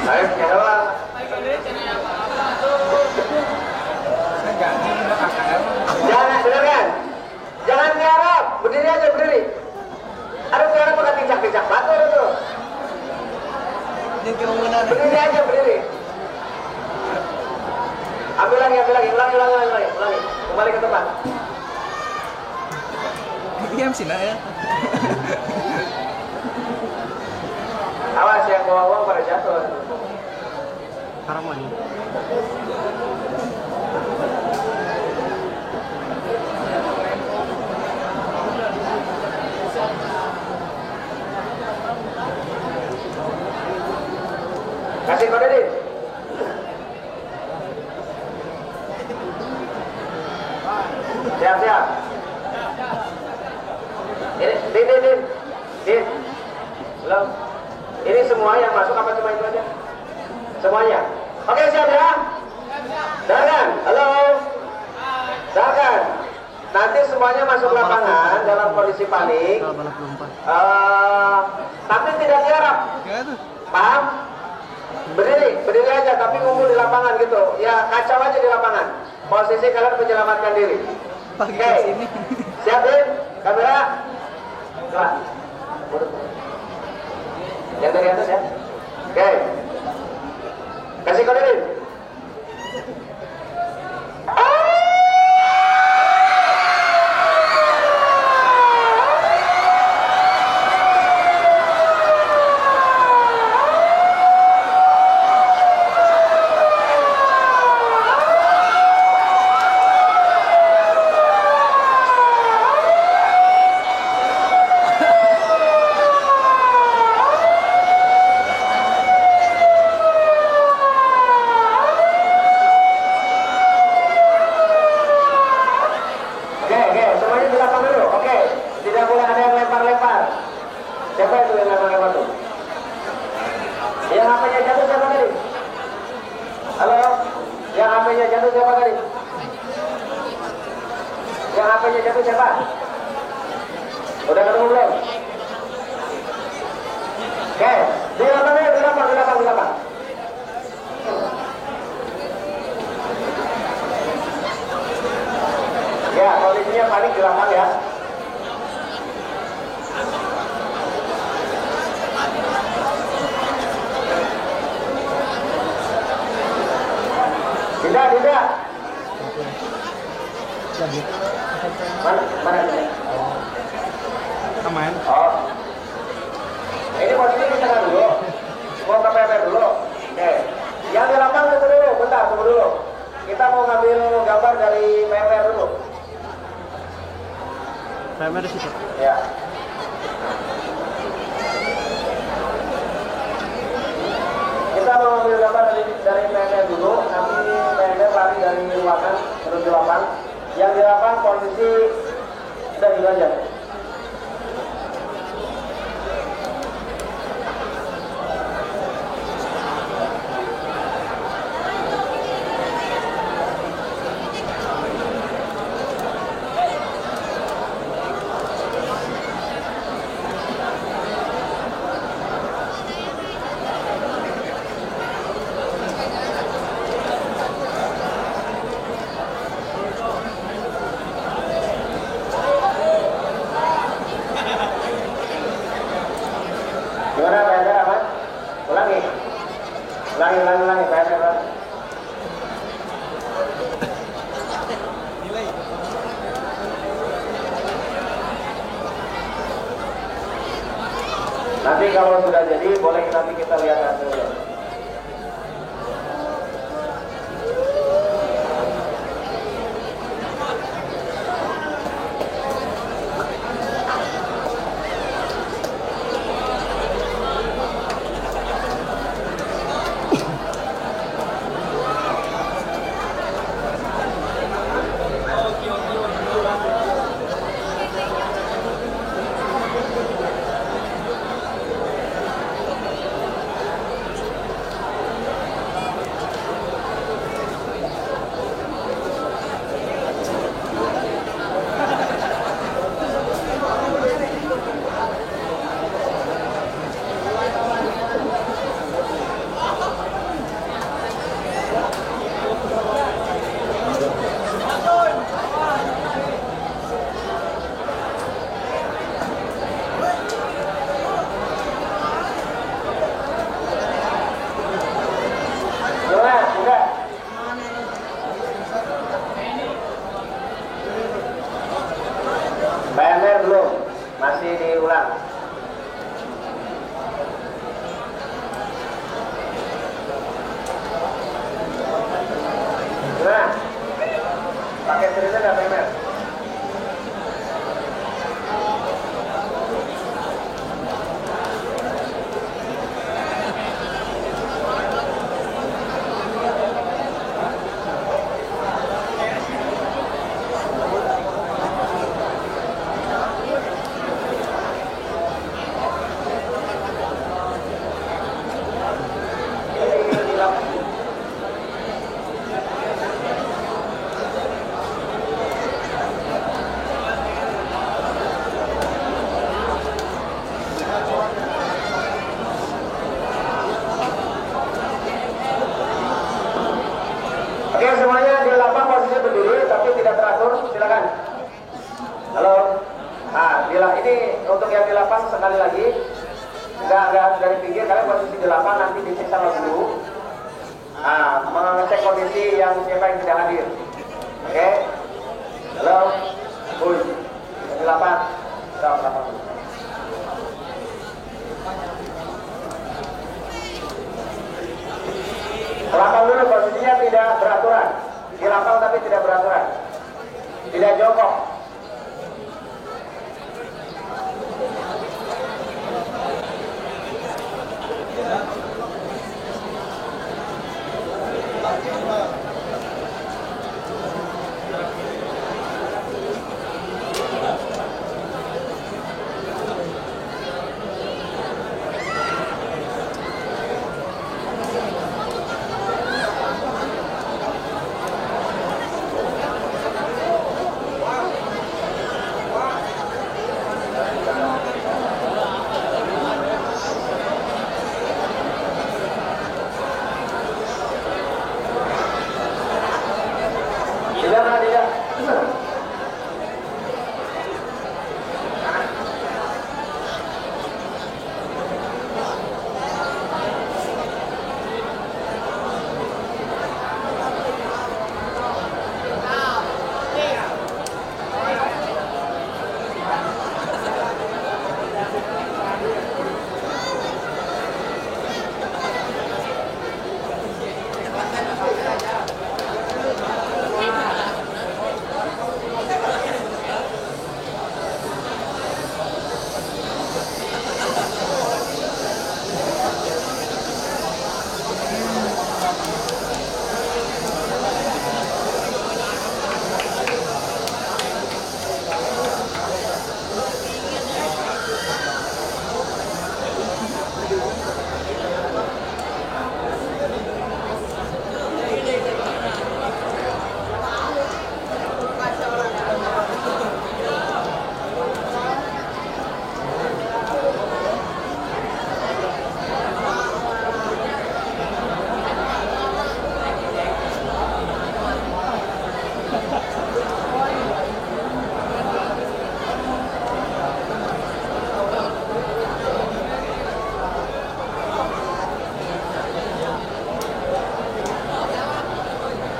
Ayo, yang doang. Jangan, bener kan? Jangan ngarap, berdiri aja, berdiri. Aduh, ngarap pakai pincak-pincak batu tuh. Berdiri aja, berdiri. Ambil lagi, ulangi. Kembali ke tempat. Diam sih nak ya. Awas yang bawa uang pada jatuh. Haraman. Kasih kode Din. Siap. Ini Din. Belum. Ini semua yang masuk apa cuma itu aja? Semuanya. Oke, siap ya? Dengarkan. Halo. Dengarkan. Nanti semuanya masuk lapangan dalam kondisi panik. Tapi tidak diharap. Paham? Berdiri aja tapi ngumpul di lapangan gitu. Ya, kacau aja di lapangan. Posisi kalian menyelamatkan diri. Oke. Siap, Din? Kamera. Gerak. Yang dari atas ya. Oke. Kasih kode ini. Siapa itu yang lempar-lempar tuh? Yang HP-nya jatuh siapa tadi? Halo? Yang HP-nya jatuh siapa tadi? Yang HP-nya jatuh siapa? Udah ketemu belum? Oke, di lapang. Ya, kondisinya panik di lapang ya. Tidak. Mana? Aman. Oh. Ini posisi di tengah dulu. Mau ke PP dulu. Oke. Yang di lapangan itu dulu. Bentar, tunggu dulu. Kita mau ngambil gambar dari PP dulu. PP di situ. Ya. Kita mau ngambil gambar dari PP dulu. Nanti PP lari dari ruangan terus di lapangan. Yang di lapangan kondisi udah gitu aja. Gimana PND aman? Ulangi PND ulangi. Nanti kalau sudah jadi boleh nanti kita lihat hasilnya. mengecek kondisi yang siapa yang tidak hadir. Oke? Halo, Bun, 8, sudah 8. Lapang dulu, posisinya tidak beraturan. Di lapang tapi tidak beraturan. Tidak jongkok.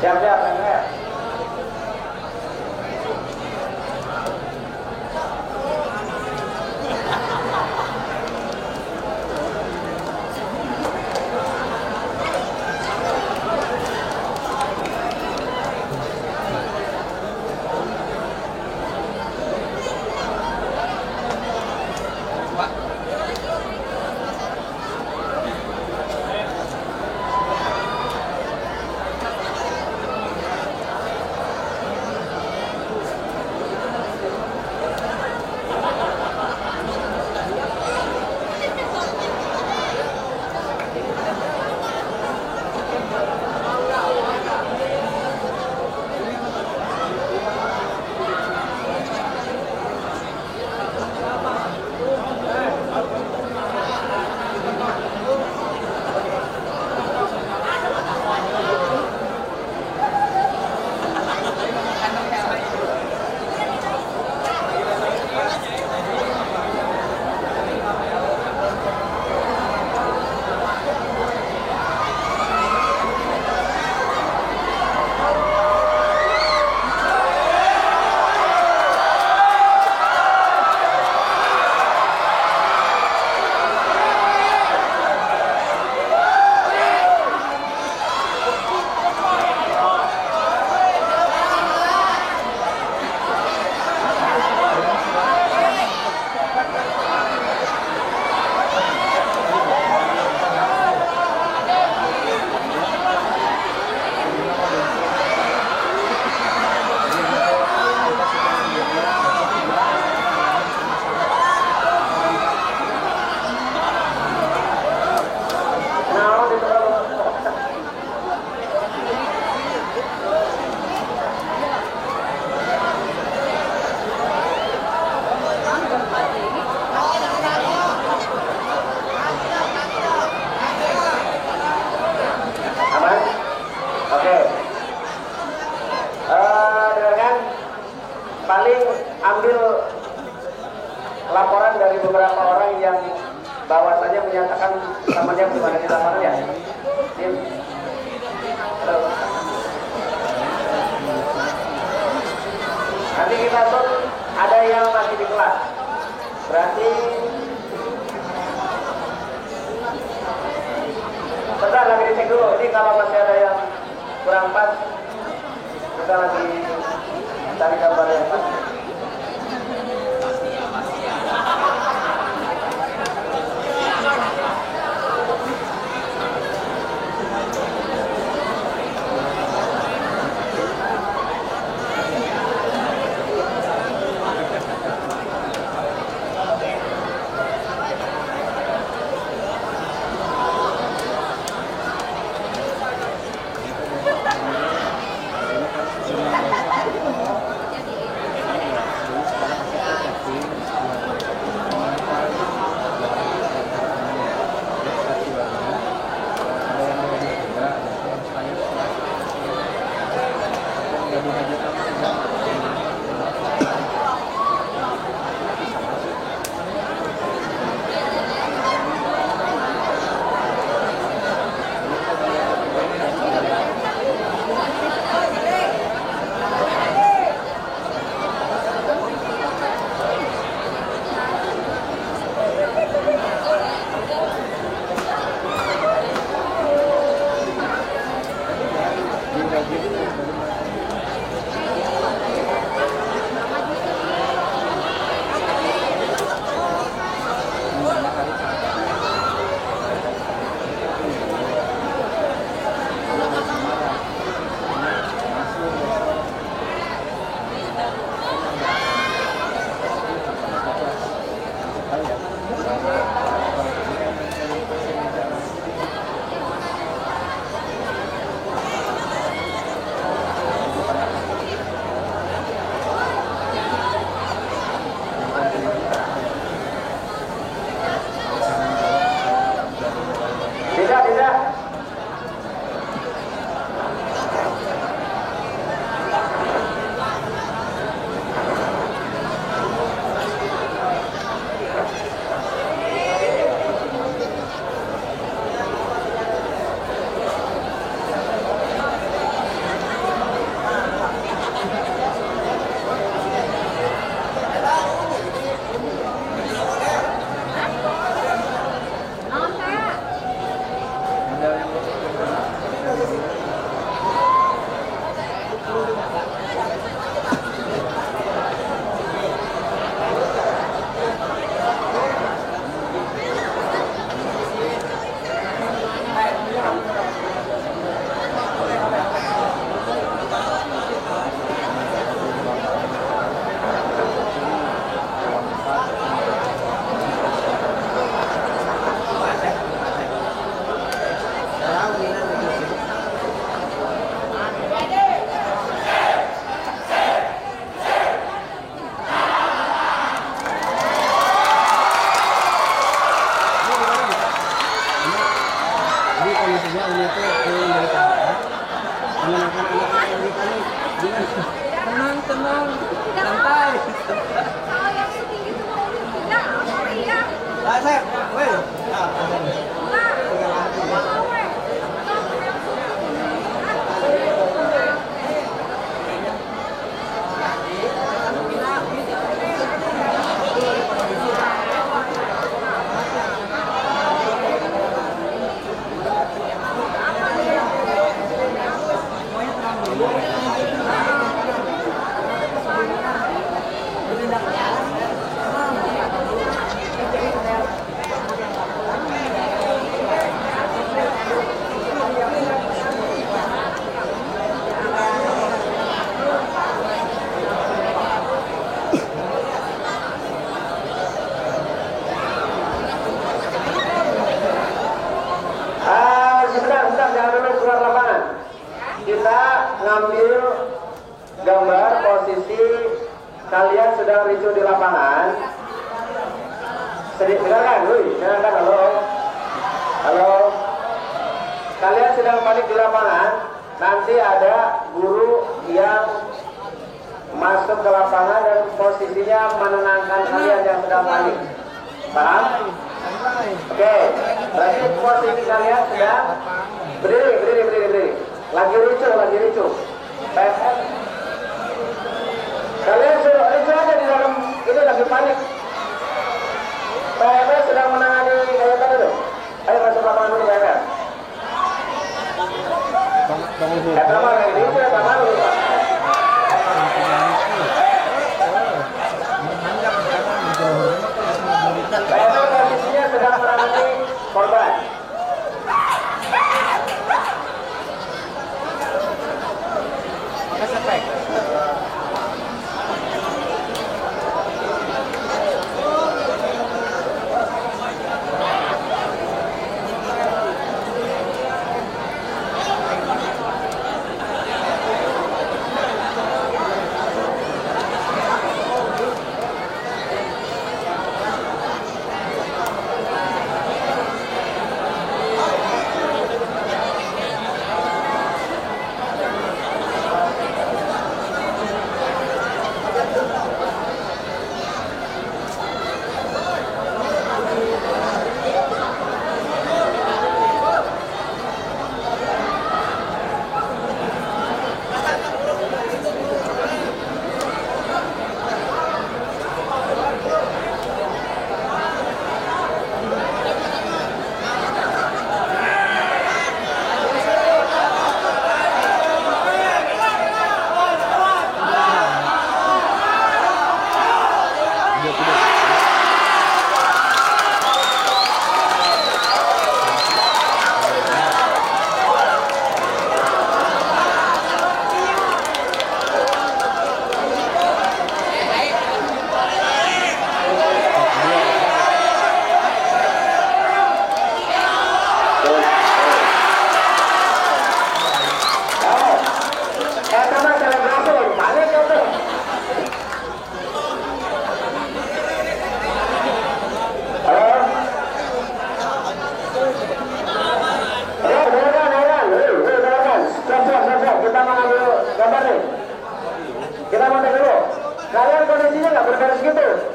Siap-siap, siap. ambil laporan dari beberapa orang yang bahwasanya menyatakan namanya belum ada di lapangan ya. kalau masih ada yang kurang pas, kita lagi cari gambar yang pas. Tenang, santai. Kalau yang setinggi itu mau tidak, iya. Sep, weh. Kita ngambil gambar posisi kalian sedang ricu di lapangan. Dengar kan? Dengar kan? Halo? Halo? Kalian sedang panik di lapangan. Nanti ada guru yang masuk ke lapangan dan posisinya menenangkan kalian yang sedang panik. Paham? Oke. Berarti posisi kalian sedang berdiri. Lagi ricu. Kalian suruh ricu aja di dalam ini lagi panik. PMS sedang menangani kayak tadi tuh. Ayo masuk lapangan dulu PMS. Kamar ini sudah kamar lupa. Bayangkan posisinya sedang menangani korban.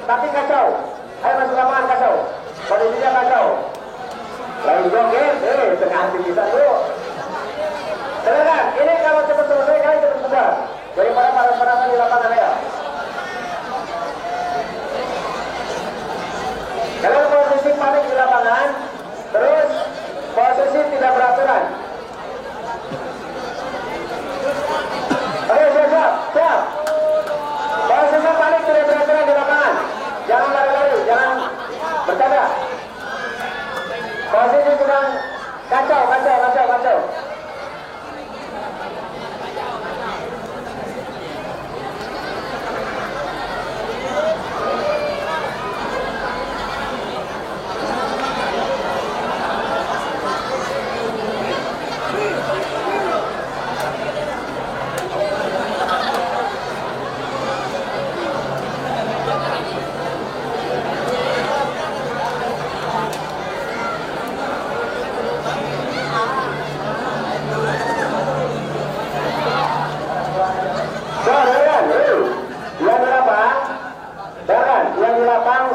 Tapi kacau. Ayo masuk lapangan kacau. Kondisinya kacau. Lalu joget, tengah hati bisa tuh. Silakan, ini kalau cepat selesai kalian cepat bubar. Daripada panas-panasan di lapangan ya. Kalian posisi panik di lapangan, terus posisi tidak beraturan. Oke, siap. Posisi panik tidak beraturan di lapangan. Jangan lari-lari, jangan bercanda. Posisi sedang kacau.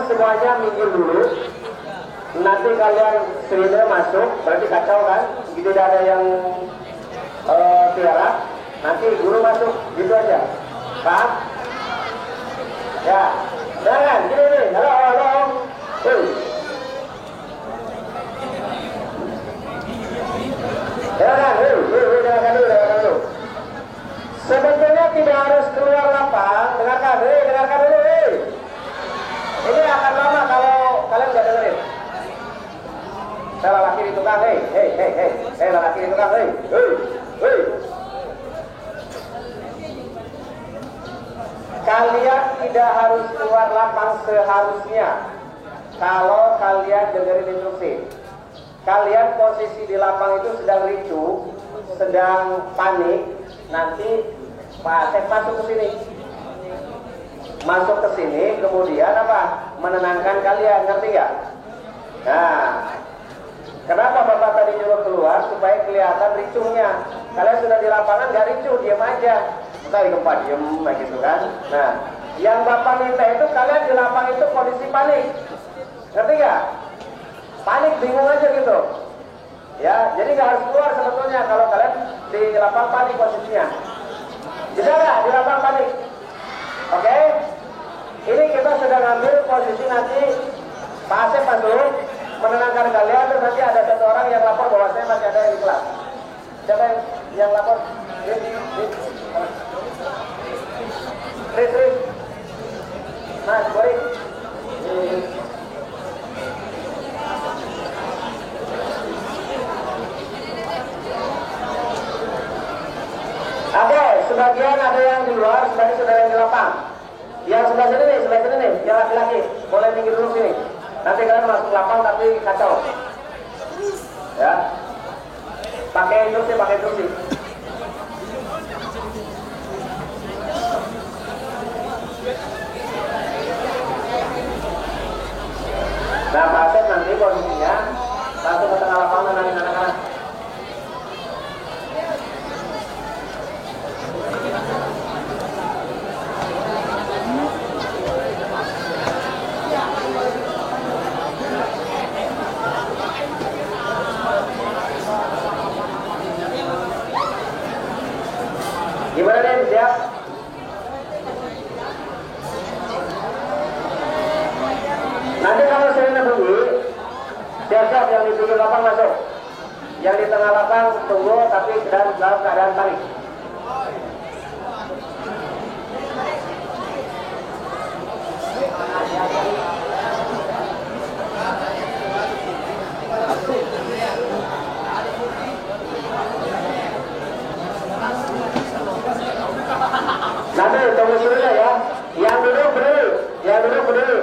Semuanya minggir dulu. Nanti kalian sirine masuk, berarti kacau kan? Tidak ada yang tiarap. Nanti guru masuk, gitu aja. Paham? Ya. Jangan, gini. Halo. Dengarkan dulu. Sebetulnya tidak harus keluar lapang. Dengarkan dulu. Ini akan lama kalau kalian nggak dengerin. Saya lelaki di tukang, hei. Lelaki di tukang, hei. Kalian tidak harus keluar lapang seharusnya. Kalau kalian dengerin instruksi. Kalian posisi di lapang itu sedang ricu, sedang panik. Nanti Pak Asep masuk ke sini. Masuk ke sini, kemudian apa? Menenangkan kalian, ngerti nggak? Nah, kenapa Bapak tadi nyuruh keluar? Supaya kelihatan ricuhnya. Kalian sudah di lapangan nggak ricuh, diam aja. Kita di tempat diem, gitu kan? Nah, yang Bapak minta itu kalian di lapangan itu kondisi panik, ngerti nggak? Panik, bingung aja gitu. Ya, jadi nggak harus keluar sebetulnya kalau kalian di lapangan panik posisinya. Bisa nggak di lapangan panik? Oke? Ini kita sudah ngambil posisi nanti Pak Asep masuk menenangkan kalian, terus nanti ada satu orang yang lapor bahwa saya masih ada yang di kelas. Siapa yang lapor? Tris. Mas, Boris. Oke, sebagian ada yang di luar, sebagian sudah yang di lapang. Yang sebelah sini nih, yang laki-laki. Boleh minggir dulu sini. Nanti kalian masuk lapang tapi kacau. Ya. Pakai instruksi. Nah, Pak Asep nanti posisinya langsung ke tengah lapangan nanti anak-anak. Gimana nih, siap? Nanti kalau sirine bunyi, siap-siap yang di pinggir lapang masuk. Yang di tengah lapang tunggu tapi dalam keadaan panik. Nanti tunggu dulu ya. Yang duduk berdiri.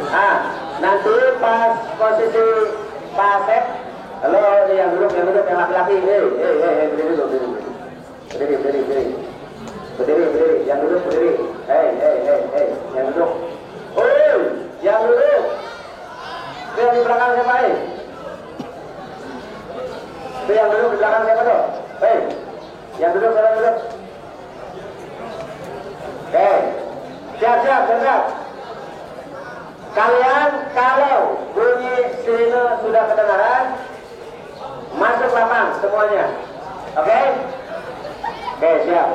Ah, nanti pas posisi Pak Asep, halo yang duduk yang laki-laki, berdiri dulu, berdiri, yang duduk berdiri, yang duduk, yang duduk, yang di belakang siapa yang duduk di belakang siapa tuh? Yang duduk siapa duduk? Siap. Kalian kalau bunyi sirine sudah kedengaran, masuk lapang semuanya. Oke, siap.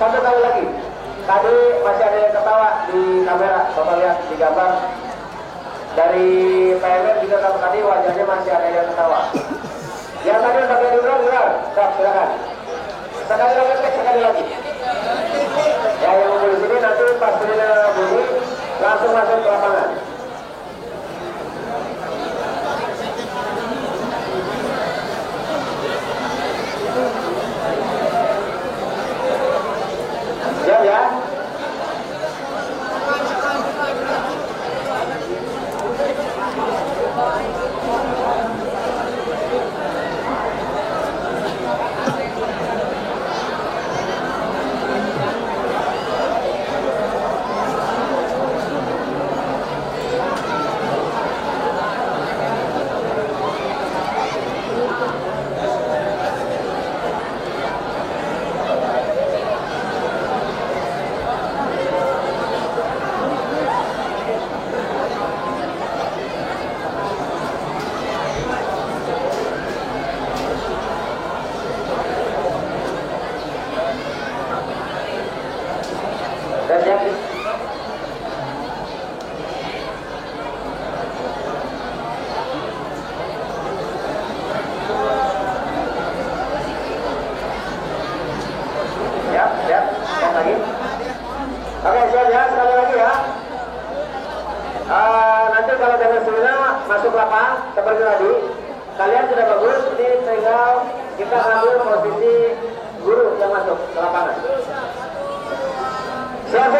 Satu kali lagi. Tadi masih ada yang ketawa di kamera. Bapak lihat di gambar. Dari PMR juga tadi wajahnya masih ada yang ketawa. Yang tadi pakai dulu, silakan. Sekali lagi. Ya, yang mau di sini nanti pas bunyi langsung masuk ke lapangan. Siap ya? Dan yang siap, yang lagi. Oke, siap ya, sekali lagi ya. Nanti kalau dengan semina masuk lapangan seperti tadi, kalian sudah bagus, ini tinggal kita ambil posisi guru yang masuk ke lapangan. Siap.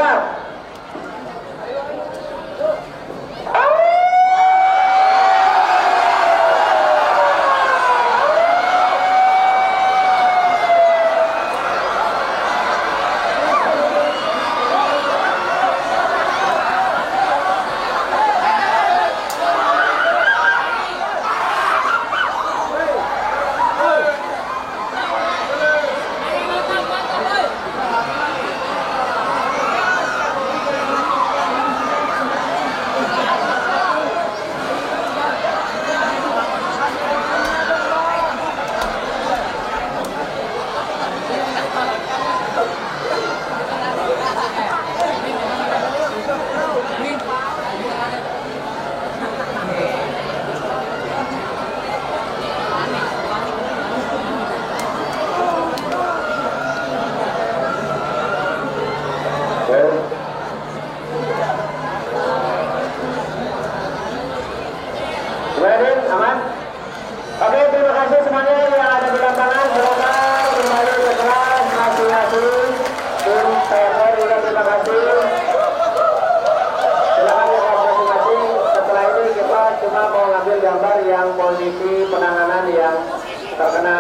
Aman? Oke, terima kasih semuanya yang ada di lapangan. Silakan kembali ke kelas masing-masing. Tim PR juga terima kasih. Silakan ke kelas masing-masing. Setelah ini kita cuma mau ngambil gambar yang kondisi penanganan yang terkena